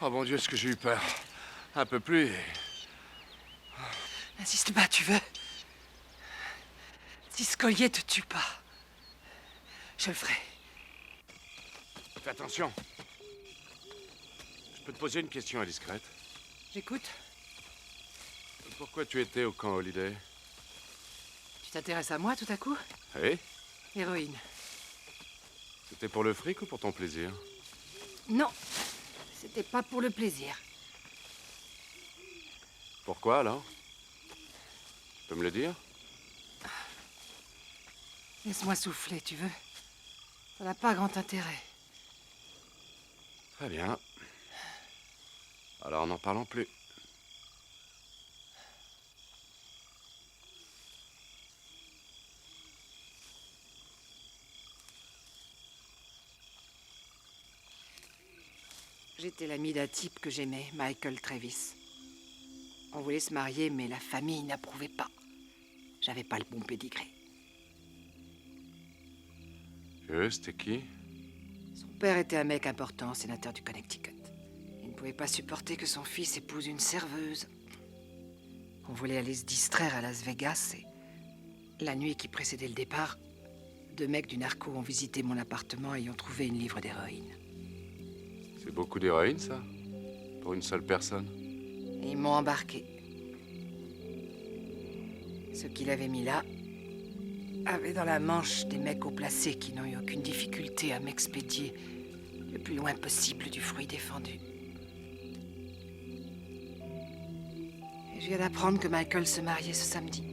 Oh mon Dieu, est-ce que j'ai eu peur. Un peu plus et... N'insiste pas, tu veux. Si ce collier te tue pas, je le ferai. Fais attention. Je peux te poser une question indiscrète? J'écoute. Pourquoi tu étais au camp Holiday? Tu t'intéresses à moi tout à coup? Oui? Héroïne. C'était pour le fric ou pour ton plaisir? Non, c'était pas pour le plaisir. Pourquoi alors? Tu peux me le dire? Laisse-moi souffler, tu veux? Ça n'a pas grand intérêt. Très bien. Alors n'en parlons plus. J'étais l'ami d'un type que j'aimais, Michael Travis. On voulait se marier, mais la famille n'approuvait pas. J'avais pas le bon pédigré. C'était qui? Son père était un mec important, sénateur du Connecticut. Il ne pouvait pas supporter que son fils épouse une serveuse. On voulait aller se distraire à Las Vegas et... La nuit qui précédait le départ, 2 mecs du narco ont visité mon appartement et y ont trouvé une livre d'héroïne. C'est beaucoup d'héroïne, ça? Pour une seule personne? Et ils m'ont embarqué. Ce qu'il avait mis là avait dans la manche des mecs haut placés qui n'ont eu aucune difficulté à m'expédier le plus loin possible du fruit défendu. Et Je viens d'apprendre que Michael se mariait ce samedi.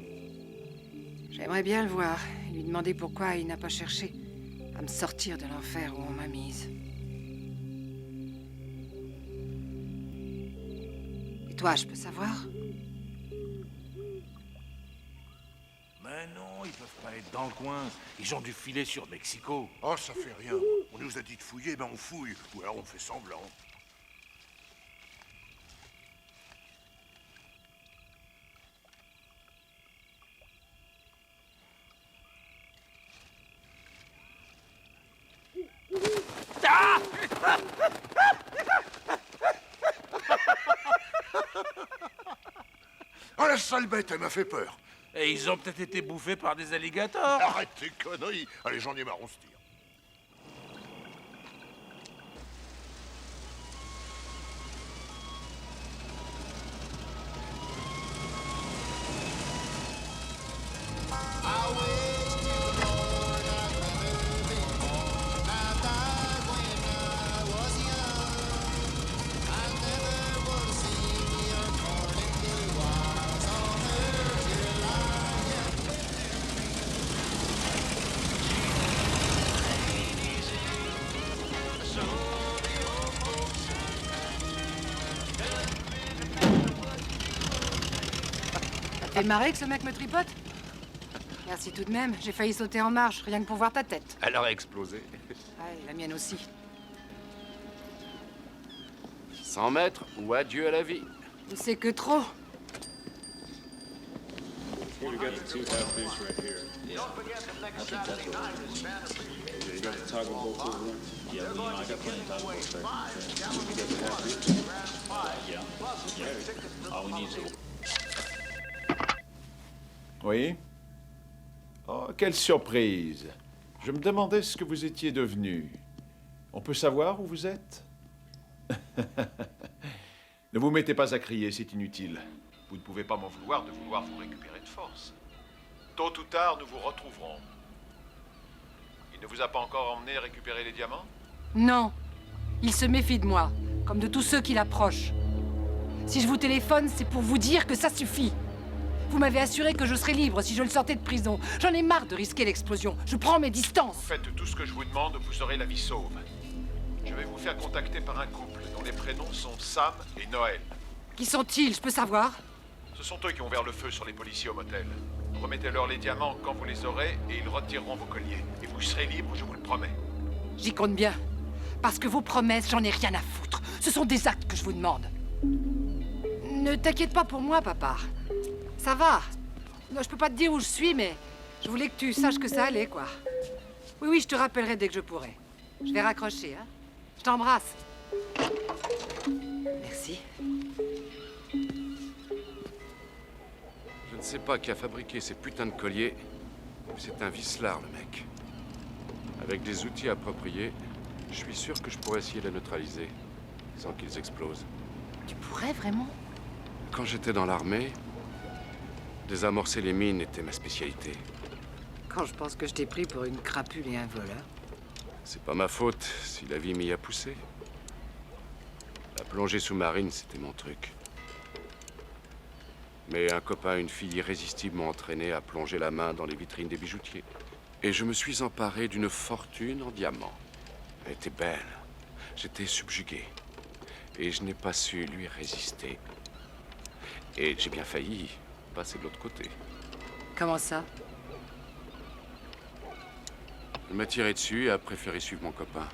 J'aimerais bien le voir et lui demander pourquoi il n'a pas cherché à me sortir de l'enfer où on m'a mise. Et toi, je peux savoir? Mais non, ils peuvent pas être dans le coin. Ils ont dû filer sur Mexico. Oh, ça fait rien. On nous a dit de fouiller, ben on fouille. Ou alors on fait semblant. Oh, la sale bête, elle m'a fait peur. Et ils ont peut-être été bouffés par des alligators. Arrête tes conneries. Allez, j'en ai marre, on se tire. T'es marré que ce mec me tripote? Merci tout de même, j'ai failli sauter en marche, rien que pour voir ta tête. Elle aurait explosé. Ouais, la mienne aussi. 100 mètres ou adieu à la vie. C'est que trop. We got the two outfits right here. Yeah. I think that's what it is. Yeah, you got the toggle bolt to the room. Yeah, you know, I got plenty of toggle bolts back. We got the outfit too. Yeah. Yeah. All we need is Oui? Oh, quelle surprise! Je me demandais ce que vous étiez devenu. On peut savoir où vous êtes? Ne vous mettez pas à crier, c'est inutile. Vous ne pouvez pas m'en vouloir de vouloir vous récupérer de force. Tôt ou tard, nous vous retrouverons. Il ne vous a pas encore emmené récupérer les diamants? Non. Il se méfie de moi, comme de tous ceux qui l'approchent. Si je vous téléphone, c'est pour vous dire que ça suffit. Vous m'avez assuré que je serais libre si je le sortais de prison. J'en ai marre de risquer l'explosion. Je prends mes distances. Vous faites tout ce que je vous demande, vous aurez la vie sauve. Je vais vous faire contacter par un couple dont les prénoms sont Sam et Noël. Qui sont-ils, je peux savoir? Ce sont eux qui ont ouvert le feu sur les policiers au motel. Remettez-leur les diamants quand vous les aurez et ils retireront vos colliers. Et vous serez libre, je vous le promets. J'y compte bien. Parce que vos promesses, j'en ai rien à foutre. Ce sont des actes que je vous demande. Ne t'inquiète pas pour moi, papa. Ça va. Non, je peux pas te dire où je suis, mais je voulais que tu saches que ça allait, quoi. Oui, oui, je te rappellerai dès que je pourrai. Je vais raccrocher, hein. Je t'embrasse. Merci. Je ne sais pas qui a fabriqué ces putains de colliers, mais c'est un vicelard, le mec. Avec des outils appropriés, je suis sûr que je pourrais essayer de les neutraliser, sans qu'ils explosent. Tu pourrais, vraiment? Quand j'étais dans l'armée, désamorcer les mines était ma spécialité. Quand je pense que je t'ai pris pour une crapule et un voleur. C'est pas ma faute si la vie m'y a poussé. La plongée sous-marine, c'était mon truc. Mais un copain et une fille irrésistibles m'ont entraîné à plonger la main dans les vitrines des bijoutiers. Et je me suis emparé d'une fortune en diamants. Elle était belle. J'étais subjugué. Et je n'ai pas su lui résister. Et j'ai bien failli passer de l'autre côté. Comment ça? Il m'a tiré dessus et a préféré suivre mon copain.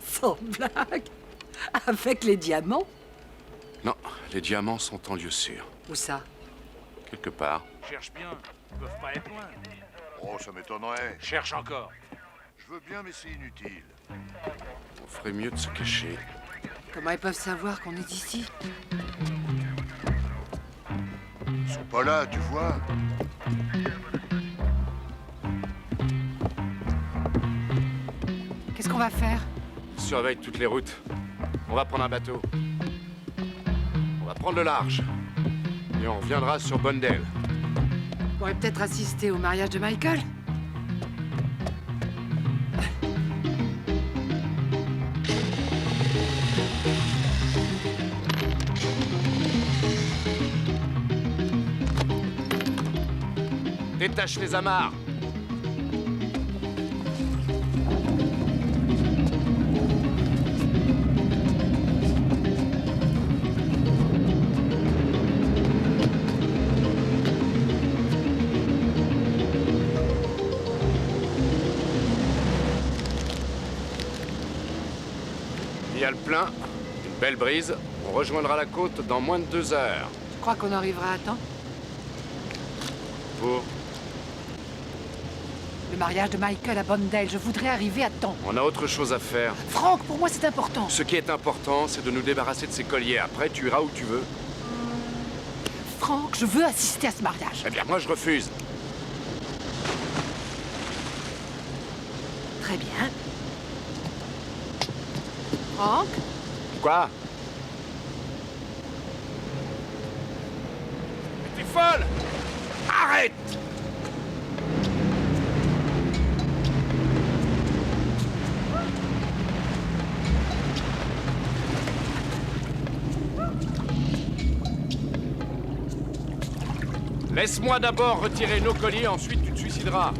Sans blague? Avec les diamants? Non, les diamants sont en lieu sûr. Où ça? Quelque part. Cherche bien, ils peuvent pas être loin. Oh, ça m'étonnerait. Cherche encore. Je veux bien, mais c'est inutile. On ferait mieux de se cacher. Comment ils peuvent savoir qu'on est ici? Ils sont pas là, tu vois. Qu'est-ce qu'on va faire? Surveille toutes les routes. On va prendre un bateau. On va prendre le large. Et on reviendra sur Bondale. On pourrait peut-être assister au mariage de Michael? Détache les amarres. Il y a le plein, une belle brise. On rejoindra la côte dans moins de 2 heures. Tu crois qu'on arrivera à temps? Pour? Le mariage de Michael à Bondale, je voudrais arriver à temps. On a autre chose à faire. Franck, pour moi c'est important. Ce qui est important, c'est de nous débarrasser de ces colliers. Après, tu iras où tu veux. Franck, je veux assister à ce mariage. Eh bien, moi, je refuse. Très bien. Franck? Quoi? T'es folle! Arrête! Laisse-moi d'abord retirer nos colliers, ensuite tu te suicideras.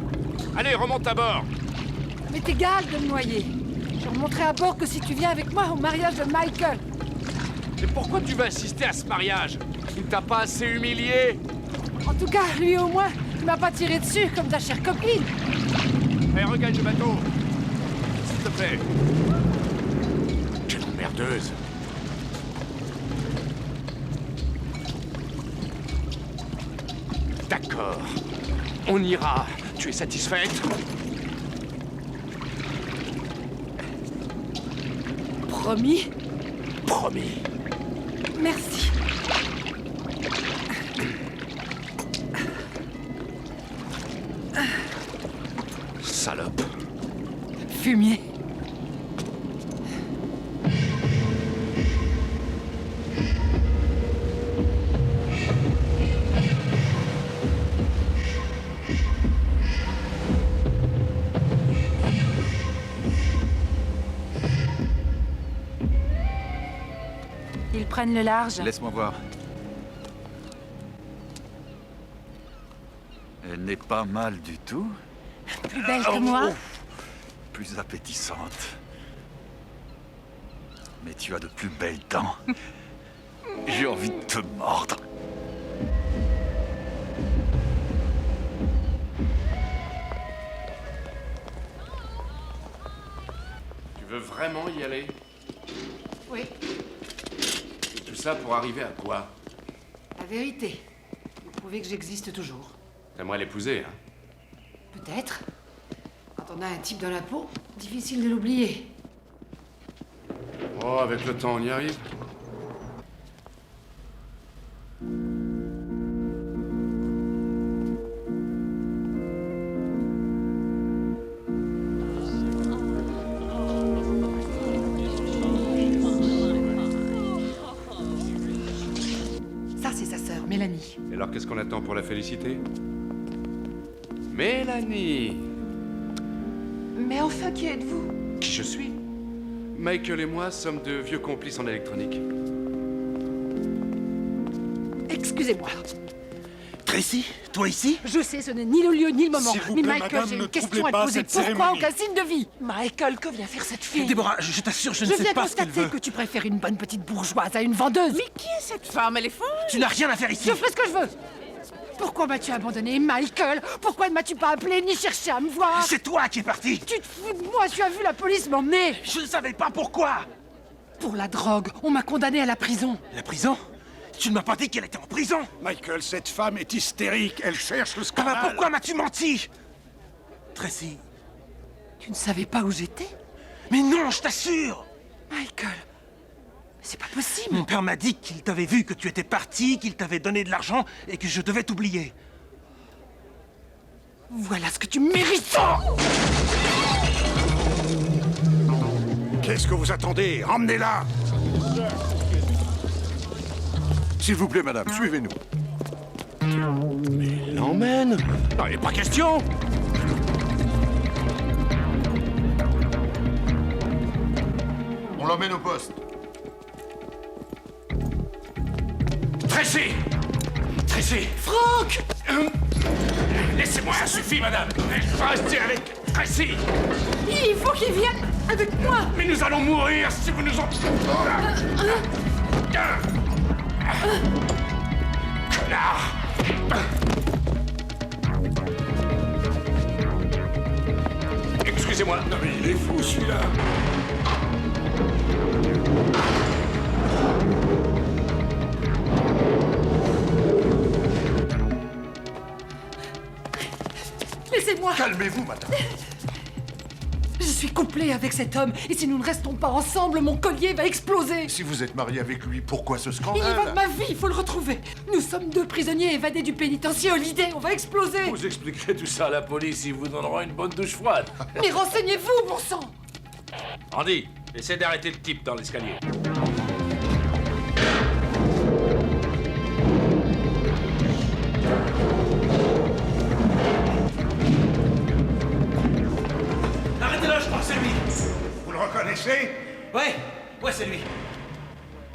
Allez, remonte à bord. Mais t'es gage de me noyer. Je remonterai à bord que si tu viens avec moi au mariage de Michael. Mais pourquoi tu veux assister à ce mariage? Il t'a pas assez humilié? En tout cas, lui au moins, il m'a pas tiré dessus comme ta chère copine. Allez, regagne le bateau. S'il te plaît. Quelle emmerdeuse. D'accord. On ira. Tu es satisfaite? Promis? Promis. Merci. Salope. Fumier. Ils prennent le large. Laisse-moi voir. Elle n'est pas mal du tout. Plus belle que moi. Plus appétissante. Mais tu as de plus belles dents. J'ai envie de te mordre. Tu veux vraiment y aller? Oui. Tout ça pour arriver à quoi? La vérité. Vous prouvez que j'existe toujours. T'aimerais l'épouser, hein? Peut-être. Quand on a un type dans la peau, difficile de l'oublier. Oh, avec le temps, on y arrive. Ça, c'est sa sœur, Mélanie. Et alors, qu'est-ce qu'on attend pour la féliciter? Mélanie! Mais enfin, qui êtes-vous? Qui je suis? Michael et moi sommes de vieux complices en électronique. Excusez-moi. Tracy, toi ici? Je sais, ce n'est ni le lieu ni le moment. S'il vous Mais plaît, Michael, madame, j'ai ne une question troublez à te pas poser. cette Pourquoi cérémonie. aucun signe de vie? Michael, que vient faire cette fille? Déborah, je t'assure, je ne sais viens pas ce qu'elle constater veut. que tu préfères une bonne petite bourgeoise à une vendeuse. Mais qui est cette femme? Elle est folle? Tu n'as rien à faire ici. Je ferai ce que je veux. Pourquoi m'as-tu abandonné, Michael? Pourquoi ne m'as-tu pas appelé ni cherché à me voir? C'est toi qui es parti. Tu te fous de moi? Tu as vu la police m'emmener? Je ne savais pas pourquoi. Pour la drogue, on m'a condamné à la prison. La prison? Tu ne m'as pas dit qu'elle était en prison. Michael, cette femme est hystérique. Elle cherche le scandale. Ah bah pourquoi m'as-tu menti? Tracy. Tu ne savais pas où j'étais? Mais non, je t'assure. Michael, c'est pas possible. Mon père m'a dit qu'il t'avait vu, que tu étais parti, qu'il t'avait donné de l'argent et que je devais t'oublier. Voilà ce que tu mérites. Qu'est-ce que vous attendez? Emmenez-la! S'il vous plaît, madame, suivez-nous. Mais l'emmène? Non, il n'est pas question! On l'emmène au poste. Tracy! Tracy! Franck! Laissez-moi. Ça suffit, madame. Restez avec Tracy. Il faut qu'il vienne avec moi. Mais nous allons mourir si vous nous en... Connard. Excusez-moi. Non mais il est fou, celui-là. Laissez-moi. Calmez-vous, madame. Je suis couplée avec cet homme, et si nous ne restons pas ensemble, mon collier va exploser. Si vous êtes marié avec lui, pourquoi ce Il y scandale? va de ma vie, il faut le retrouver. Nous sommes 2 prisonniers évadés du pénitencier Holiday, on va exploser. Vous expliquerez tout ça à la police, ils vous donneront une bonne douche froide. Mais renseignez-vous, bon sang. Andy, essaie d'arrêter le type dans l'escalier. Arrêtez-le, je crois que c'est lui. Vous le reconnaissez? Ouais, c'est lui.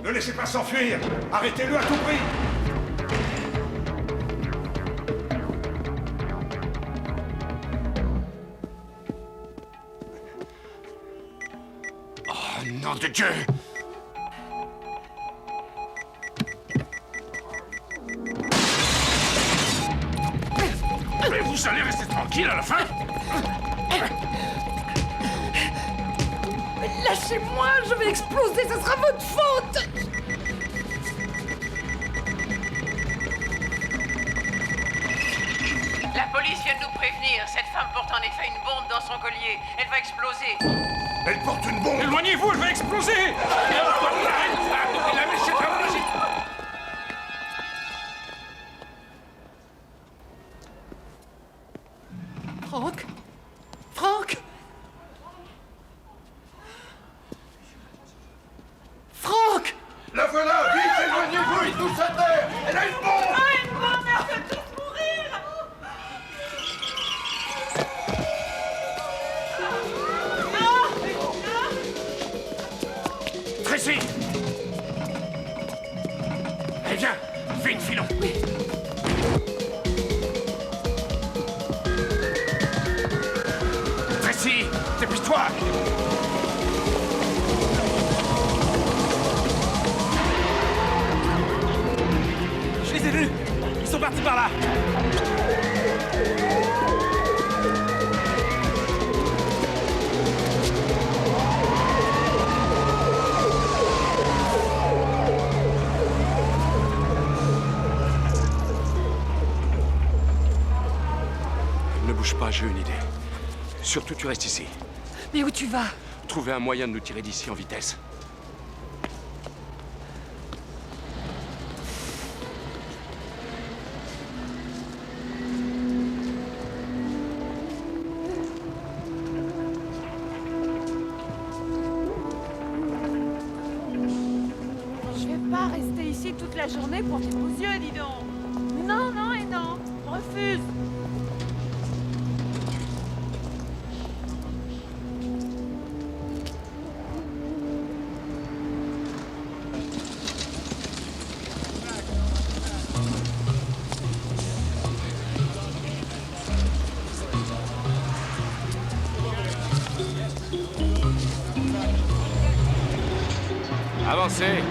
Ne laissez pas s'enfuir. Arrêtez-le à tout prix. Oh, nom de Dieu! Mais vous allez rester tranquille à la fin? Lâchez-moi, je vais exploser, ça sera votre faute. La police vient de nous prévenir. Cette femme porte en effet une bombe dans son collier. Elle va exploser. Elle porte une bombe. Éloignez-vous, elle va exploser. Franck? Franck? Franck! La voilà. Vite, éloignez-vous. Il touche à terre. Elle a une bombe. Une bombe, elle fait tous mourir. Tracy. Eh bien, vite, filons. Oui. Tracy, dépêche-toi. Je les ai vus. Ils sont partis par là. Ne bouge pas, j'ai une idée. Surtout, tu restes ici. Mais où tu vas? Trouver un moyen de nous tirer d'ici en vitesse. Je vais pas rester ici toute la journée pour tes beaux yeux, dis donc. Non, non et non. Je refuse. Avancez.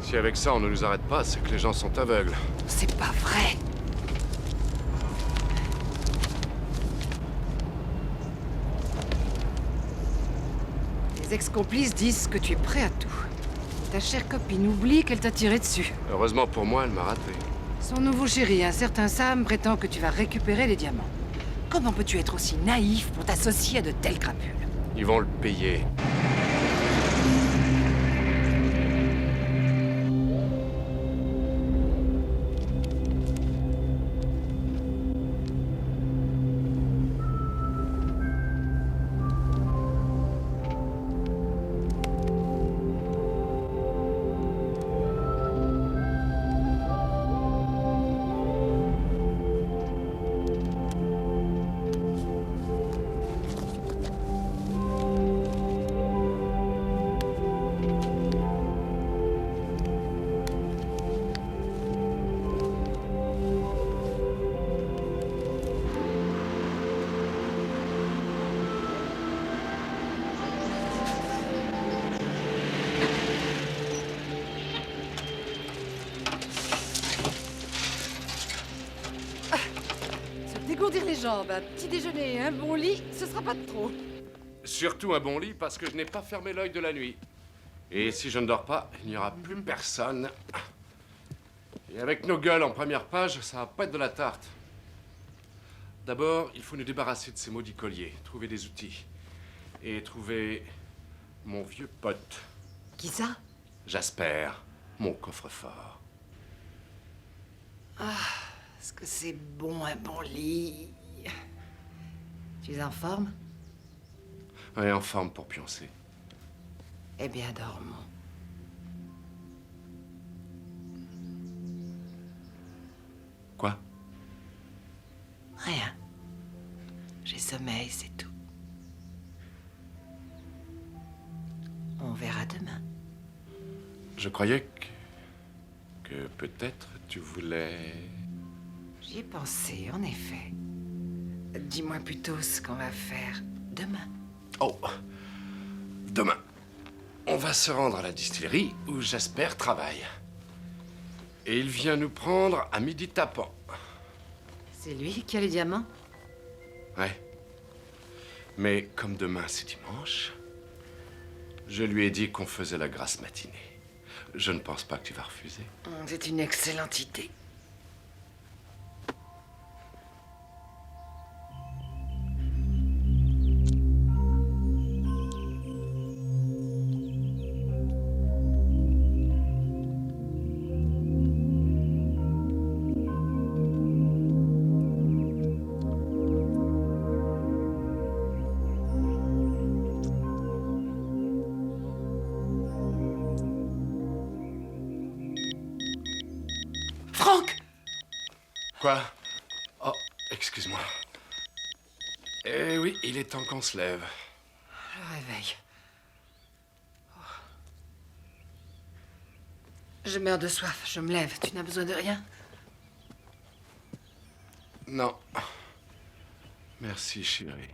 Si avec ça on ne nous arrête pas, c'est que les gens sont aveugles. C'est pas vrai. Les ex-complices disent que tu es prêt à tout. Ta chère copine oublie qu'elle t'a tiré dessus. Heureusement pour moi, elle m'a raté. Son nouveau chéri, un certain Sam, prétend que tu vas récupérer les diamants. Comment peux-tu être aussi naïf pour t'associer à de telles crapules? Ils vont le payer. Se dégourdir les jambes, un petit déjeuner et un bon lit, ce sera pas de trop. Surtout un bon lit parce que je n'ai pas fermé l'œil de la nuit. Et si je ne dors pas, il n'y aura plus personne. Et avec nos gueules en première page, ça va pas être de la tarte. D'abord, il faut nous débarrasser de ces maudits colliers, trouver des outils. Et trouver mon vieux pote. Qui ça? Jasper, mon coffre-fort. Ah, est-ce que c'est bon un bon lit? Tu es en forme? Ouais, en forme pour pioncer. Eh bien, dormons. Quoi? Rien. J'ai sommeil, c'est tout. On verra demain. Je croyais que peut-être tu voulais... J'y ai pensé, en effet. Dis-moi plutôt ce qu'on va faire demain. Oh, demain, on va se rendre à la distillerie où Jasper travaille. Et il vient nous prendre à midi tapant. C'est lui qui a les diamants? Ouais. Mais comme demain c'est dimanche, je lui ai dit qu'on faisait la grasse matinée. Je ne pense pas que tu vas refuser. C'est une excellente idée. Quoi? Oh, excuse-moi. Eh oui, il est temps qu'on se lève. Le réveil. Oh. Je meurs de soif, je me lève. Tu n'as besoin de rien? Non. Merci, chérie.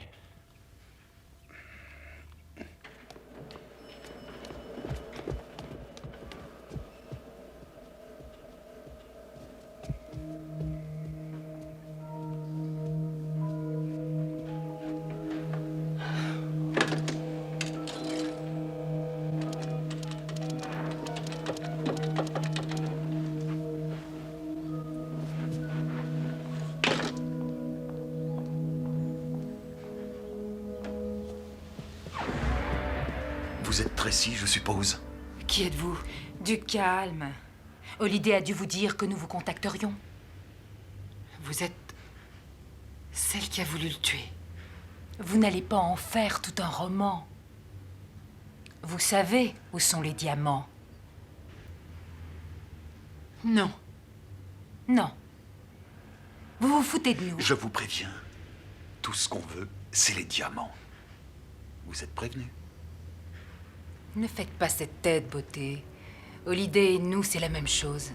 Vous êtes Tracy, je suppose. Qui êtes-vous? Du calme. Holiday a dû vous dire que nous vous contacterions. Vous êtes celle qui a voulu le tuer. Vous n'allez pas en faire tout un roman. Vous savez où sont les diamants? Non. Non. Vous vous foutez de nous. Je vous préviens. Tout ce qu'on veut, c'est les diamants. Vous êtes prévenus. Ne faites pas cette tête, beauté. Holiday et nous, c'est la même chose.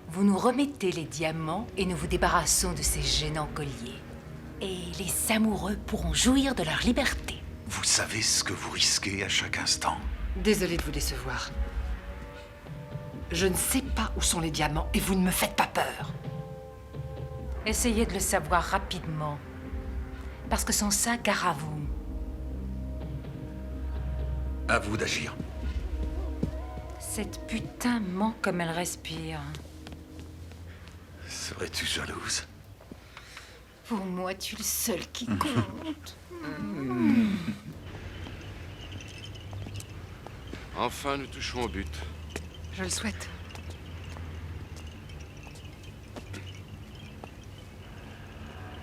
Vous nous remettez les diamants et nous vous débarrassons de ces gênants colliers. Et les amoureux pourront jouir de leur liberté. Vous savez ce que vous risquez à chaque instant. Désolée de vous décevoir. Je ne sais pas où sont les diamants et vous ne me faites pas peur. Essayez de le savoir rapidement. Parce que sans ça, gare à vous. À vous d'agir. Cette putain ment comme elle respire. Serais-tu jalouse? Pour moi, tu es le seul qui compte. Enfin, nous touchons au but. Je le souhaite.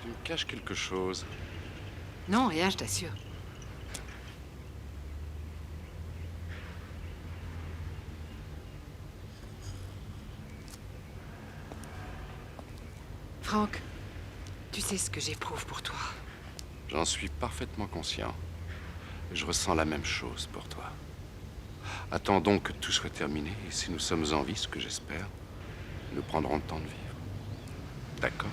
Tu me caches quelque chose. Non, rien, je t'assure. Franck, tu sais ce que j'éprouve pour toi. J'en suis parfaitement conscient. Je ressens la même chose pour toi. Attendons que tout soit terminé, et si nous sommes en vie, ce que j'espère, nous prendrons le temps de vivre. D'accord?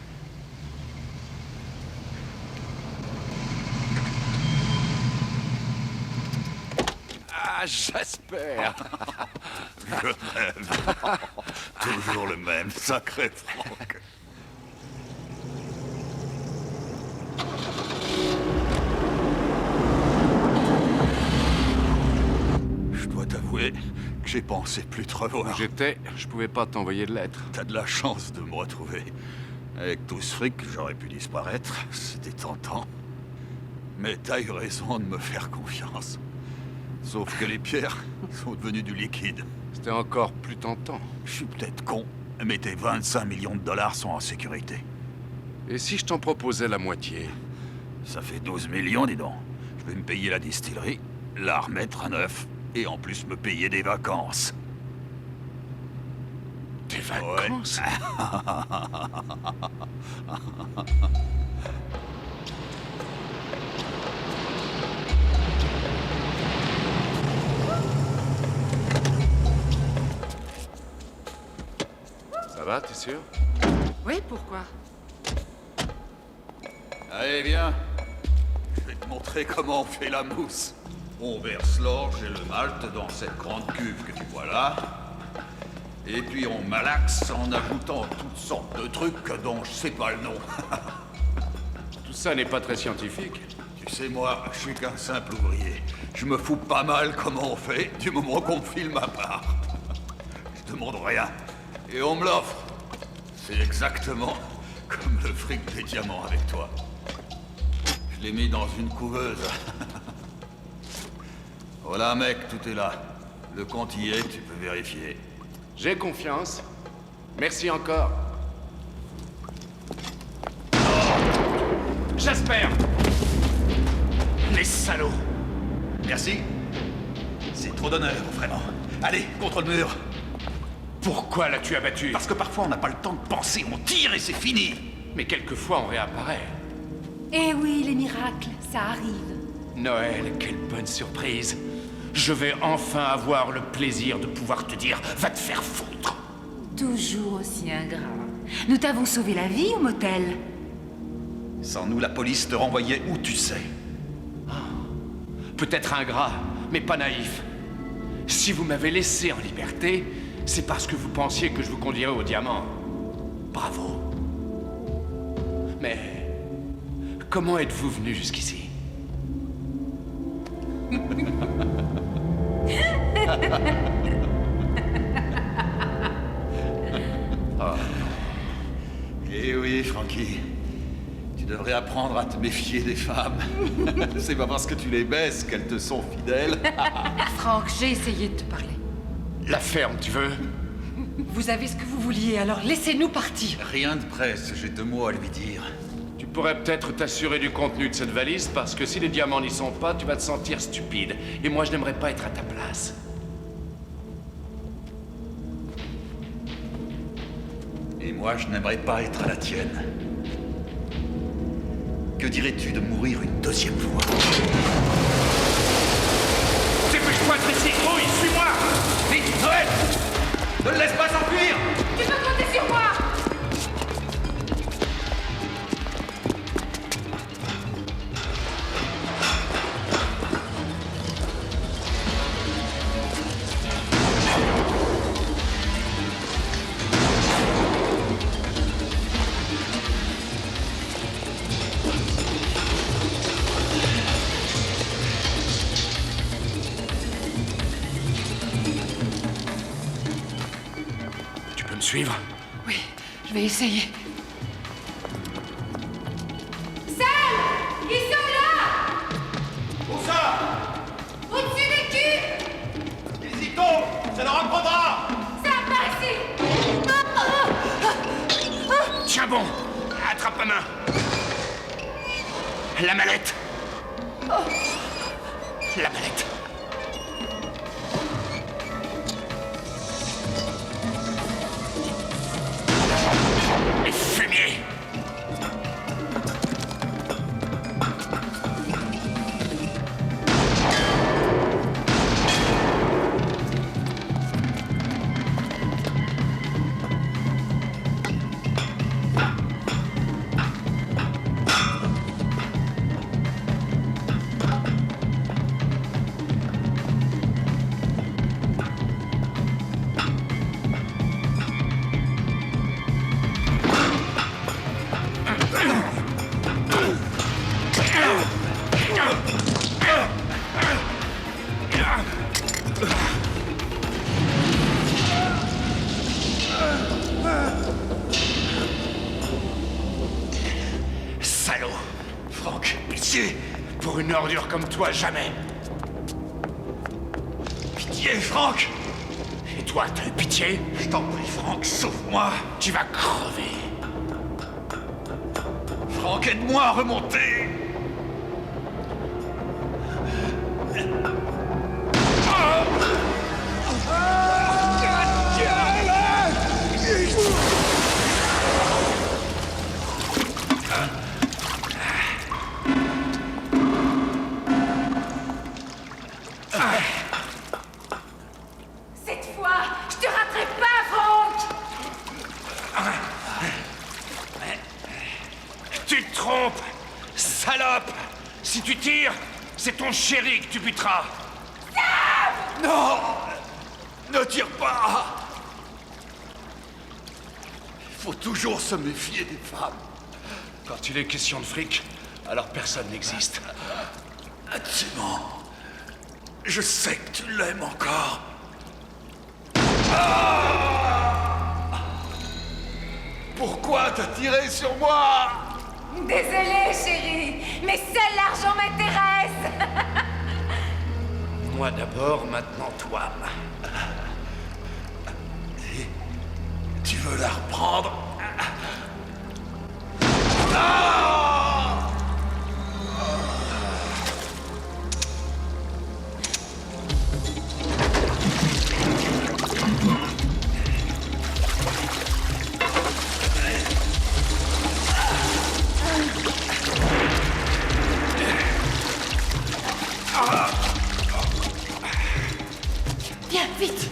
Ah, Jasper! Le même. Toujours le même, sacré Franck. que j'ai pensé plus te revoir. Où j'étais, je pouvais pas t'envoyer de lettres. T'as de la chance de me retrouver. Avec tout ce fric, j'aurais pu disparaître. C'était tentant. Mais t'as eu raison de me faire confiance. Sauf que les pierres sont devenues du liquide. C'était encore plus tentant. Je suis peut-être con, mais tes 25 millions de dollars sont en sécurité. Et si je t'en proposais la moitié? Ça fait 12 millions, dis donc. Je vais me payer la distillerie, la remettre à neuf, et en plus me payer des vacances. Des vacances? Ça va, t'es sûr? Oui, pourquoi? Allez, viens. Je vais te montrer comment on fait la mousse. On verse l'orge et le malt dans cette grande cuve que tu vois là. Et puis on malaxe en ajoutant toutes sortes de trucs dont je sais pas le nom. Tout ça n'est pas très scientifique. Tu sais, moi, je suis qu'un simple ouvrier. Je me fous pas mal comment on fait, du moment qu'on me file ma part. Je demande rien. Et on me l'offre. C'est exactement comme le fric des diamants avec toi. Je l'ai mis dans une couveuse. Voilà, mec, tout est là. Le compte y est, tu peux vérifier. J'ai confiance. Merci encore. J'espère. Les salauds. Merci. C'est trop d'honneur, vraiment. Allez, contre le mur. Pourquoi l'as-tu abattu? Parce que parfois on n'a pas le temps de penser, on tire et c'est fini. Mais quelquefois on réapparaît. Eh oui, les miracles, ça arrive. Noël, quelle bonne surprise. Je vais enfin avoir le plaisir de pouvoir te dire « Va te faire foutre !» Toujours aussi ingrat. Nous t'avons sauvé la vie au motel. Sans nous, la police te renvoyait où tu sais. Peut-être ingrat, mais pas naïf. Si vous m'avez laissé en liberté, c'est parce que vous pensiez que je vous conduirais au diamant. Bravo. Mais comment êtes-vous venu jusqu'ici? Oh. Eh oui, Frankie. Tu devrais apprendre à te méfier des femmes. C'est pas parce que tu les baisses qu'elles te sont fidèles. Franck, j'ai essayé de te parler. La ferme, tu veux? Vous avez ce que vous vouliez, alors laissez-nous partir. Rien de presse, j'ai 2 mots à lui dire. Tu pourrais peut-être t'assurer du contenu de cette valise, parce que si les diamants n'y sont pas, tu vas te sentir stupide. Et moi, je n'aimerais pas être à ta place. Et moi, je n'aimerais pas être à la tienne. Que dirais-tu de mourir une 2e fois? Dépêche-toi, Tracy! Oh, suis-moi! Vite, Noël! Ne le laisse pas s'enfuir! Tu peux compter sur moi! Suivre? Oui, je vais essayer. Sam! Ils sont là! Où ça? Au-dessus des cuves! Ils y tombent! Ça leur apprendra! Sam, par ici! Tiens bon! Attrape ma main! La mallette! La mallette! Les fumiers! Salaud! Franck, pitié! Pour une ordure comme toi, jamais! Pitié, Franck! Et toi, t'as eu pitié? Je t'en prie, Franck, sauve-moi! Tu vas crever! Franck, aide-moi à remonter! Cette fois, je te raterai pas, Franck! Tu te trompes! Salope! Si tu tires, c'est ton chéri que tu buteras! Non! Ne tire pas! Il faut toujours se méfier des femmes. Quand il est question de fric, alors personne n'existe. Simon, je sais que tu l'aimes encore. Pourquoi t'as tiré sur moi? Désolée, chérie, mais seul l'argent m'intéresse! Moi d'abord, maintenant toi. Tu veux la reprendre? Viens, vite!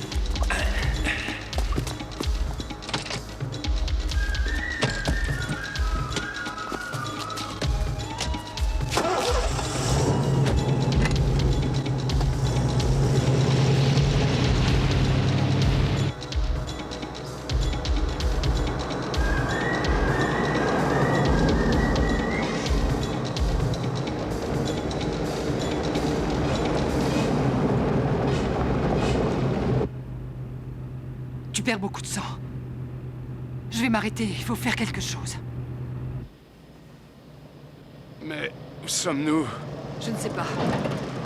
Tu perds beaucoup de sang. Je vais m'arrêter, il faut faire quelque chose. Mais où sommes-nous? Je ne sais pas.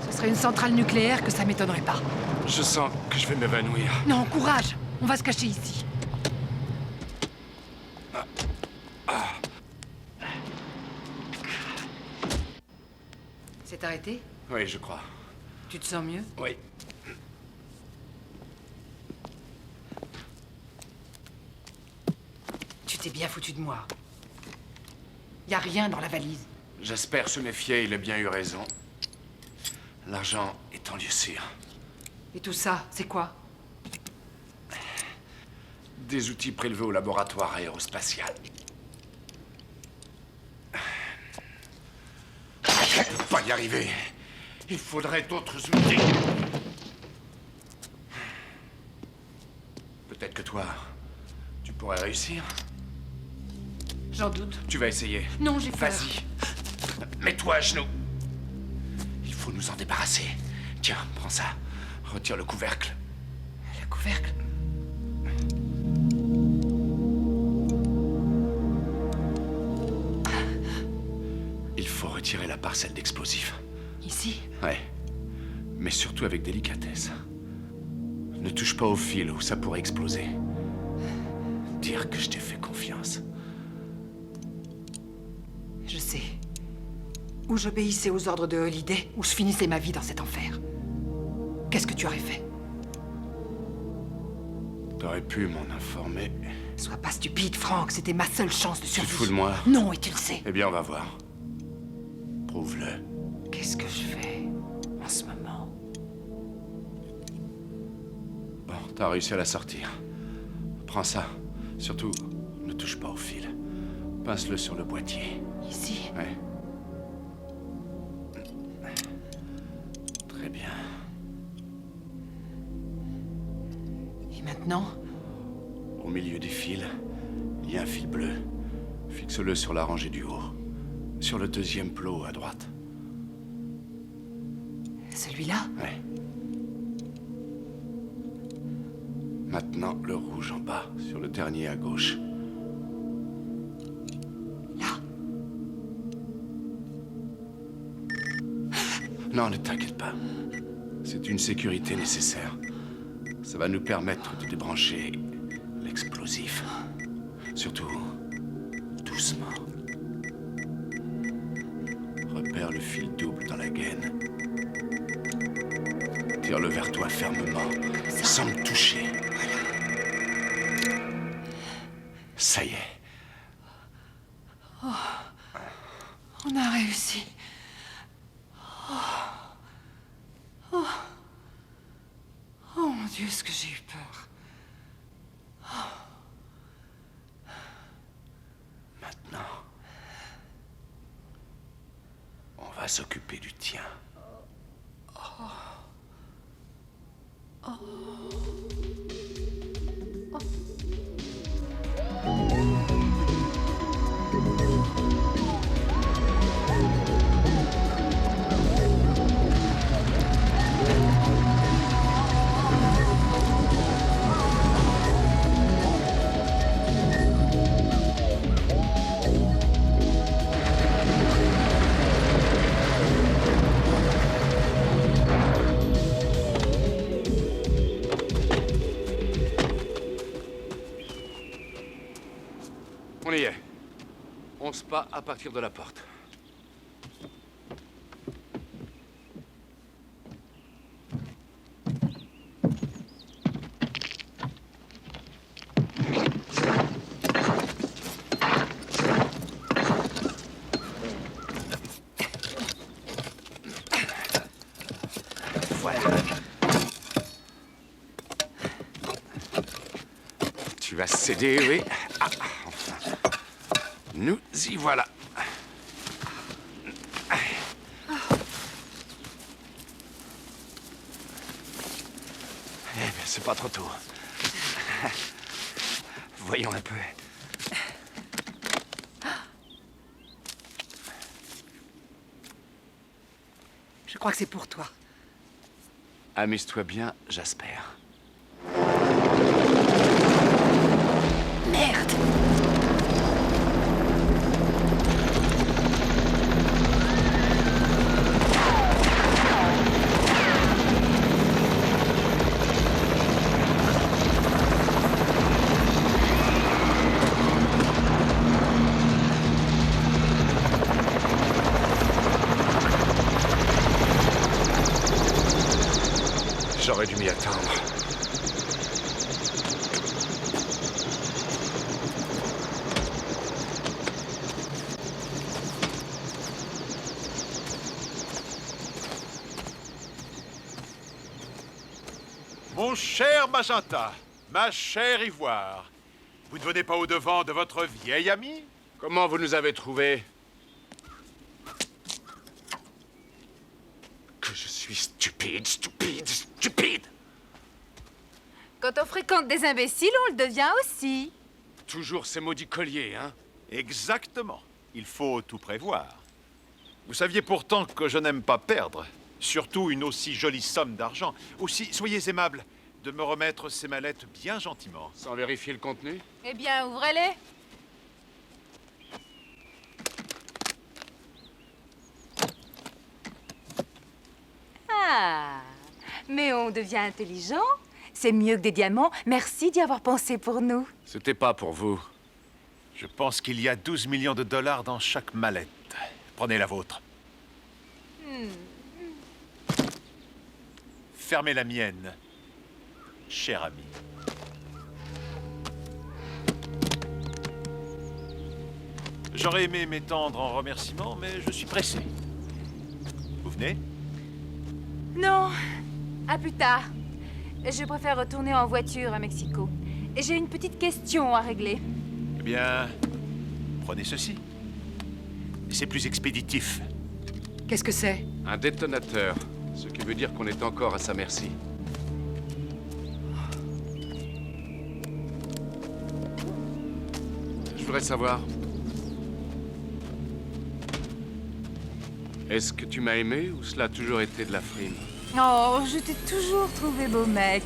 Ce serait une centrale nucléaire que ça m'étonnerait pas. Je sens que je vais m'évanouir. Non, courage! On va se cacher ici. C'est arrêté? Oui, je crois. Tu te sens mieux? Oui. Tu t'es bien foutu de moi. Y a rien dans la valise. J'espère se méfier, il a bien eu raison. L'argent est en lieu sûr. Et tout ça, c'est quoi? Des outils prélevés au laboratoire aérospatial. Je ne peux pas y arriver. Il faudrait d'autres outils. Peut-être que toi, tu pourrais réussir. J'en doute. Tu vas essayer. Non, j'ai peur. Vas-y. Mets-toi à genoux. Il faut nous en débarrasser. Tiens, prends ça. Retire le couvercle. Le couvercle? Il faut retirer la parcelle d'explosifs. Ici? Ouais. Mais surtout avec délicatesse. Ne touche pas au fil ou ça pourrait exploser. Dire que je t'ai fait confiance. Je sais. Ou j'obéissais aux ordres de Holiday, ou je finissais ma vie dans cet enfer. Qu'est-ce que tu aurais fait? T'aurais pu m'en informer. Sois pas stupide, Franck, c'était ma seule chance de Tu survie. te fous de moi? Non, et tu le sais. Eh bien, on va voir. Prouve-le. Qu'est-ce que je fais en ce moment? Bon, t'as réussi à la sortir. Prends ça. Surtout, ne touche pas au fil. Pince-le sur le boîtier. Ici? Ouais. Très bien. Et maintenant? Au milieu du fil, il y a un fil bleu. Fixe-le sur la rangée du haut. Sur le deuxième plot à droite. Celui-là? Ouais. Maintenant, le rouge en bas, sur le dernier à gauche. Là? Non, ne t'inquiète pas. C'est une sécurité nécessaire. Ça va nous permettre de débrancher l'explosif. Surtout, doucement. Repère le fil double dans la gaine. Tire-le vers toi fermement, sans me toucher. Ça y est. Oh, on a réussi. Oh. Oh. Oh mon Dieu, ce que j'ai eu peur. Oh. Maintenant, on va s'occuper du tien. Oh. Oh. On y est. On se bat à partir de la porte. Voilà. Tu vas céder, oui. Ah, enfin. Nous y voilà. Eh bien, c'est pas trop tôt. Voyons un peu. Je crois que c'est pour toi. Amuse-toi bien, Jasper. Merde! J'aurais dû m'y attendre. Mon cher Magenta, ma chère Ivoire, vous ne venez pas au-devant de votre vieil ami? Comment vous nous avez trouvés? Que je suis stupide, stupide, stupide! Quand on fréquente des imbéciles, on le devient aussi. Toujours ces maudits colliers, hein? Exactement. Il faut tout prévoir. Vous saviez pourtant que je n'aime pas perdre. Surtout une aussi jolie somme d'argent. Aussi, soyez aimable de me remettre ces mallettes bien gentiment. Sans vérifier le contenu? Eh bien, ouvrez-les. Ah, mais on devient intelligent. C'est mieux que des diamants. Merci d'y avoir pensé pour nous. C'était pas pour vous. Je pense qu'il y a 12 millions de dollars dans chaque mallette. Prenez la vôtre. Fermez la mienne, cher ami. J'aurais aimé m'étendre en remerciements, mais je suis pressé. Vous venez? Non, à plus tard. Je préfère retourner en voiture à Mexico. J'ai une petite question à régler. Eh bien, prenez ceci. C'est plus expéditif. Qu'est-ce que c'est? Un détonateur. Ce qui veut dire qu'on est encore à sa merci. Je voudrais savoir... Est-ce que tu m'as aimé ou cela a toujours été de la frime? Oh, je t'ai toujours trouvé beau mec.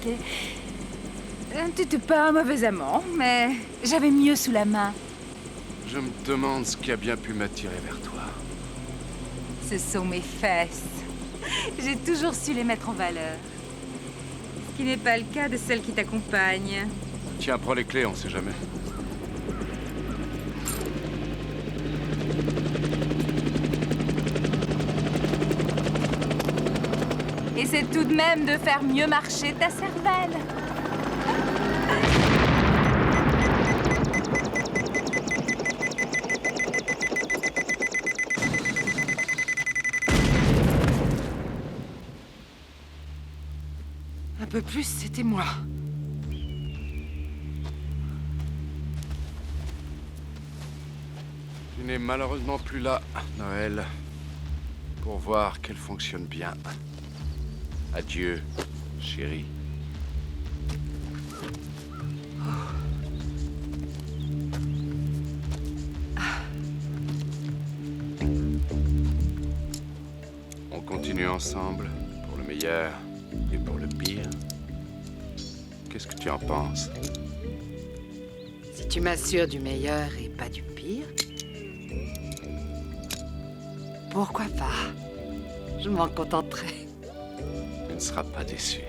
T'étais pas un mauvais amant, mais j'avais mieux sous la main. Je me demande ce qui a bien pu m'attirer vers toi. Ce sont mes fesses. J'ai toujours su les mettre en valeur. Ce qui n'est pas le cas de celles qui t'accompagnent. Tiens, prends les clés, on sait jamais. Essaie tout de même de faire mieux marcher ta cervelle. Un peu plus, c'était moi. Tu n'es malheureusement plus là, Noël, pour voir qu'elle fonctionne bien. Adieu, chérie. On continue ensemble, pour le meilleur et pour le pire. Qu'est-ce que tu en penses? Si tu m'assures du meilleur et pas du pire, pourquoi pas? Je m'en contenterai. Tu ne seras pas déçu.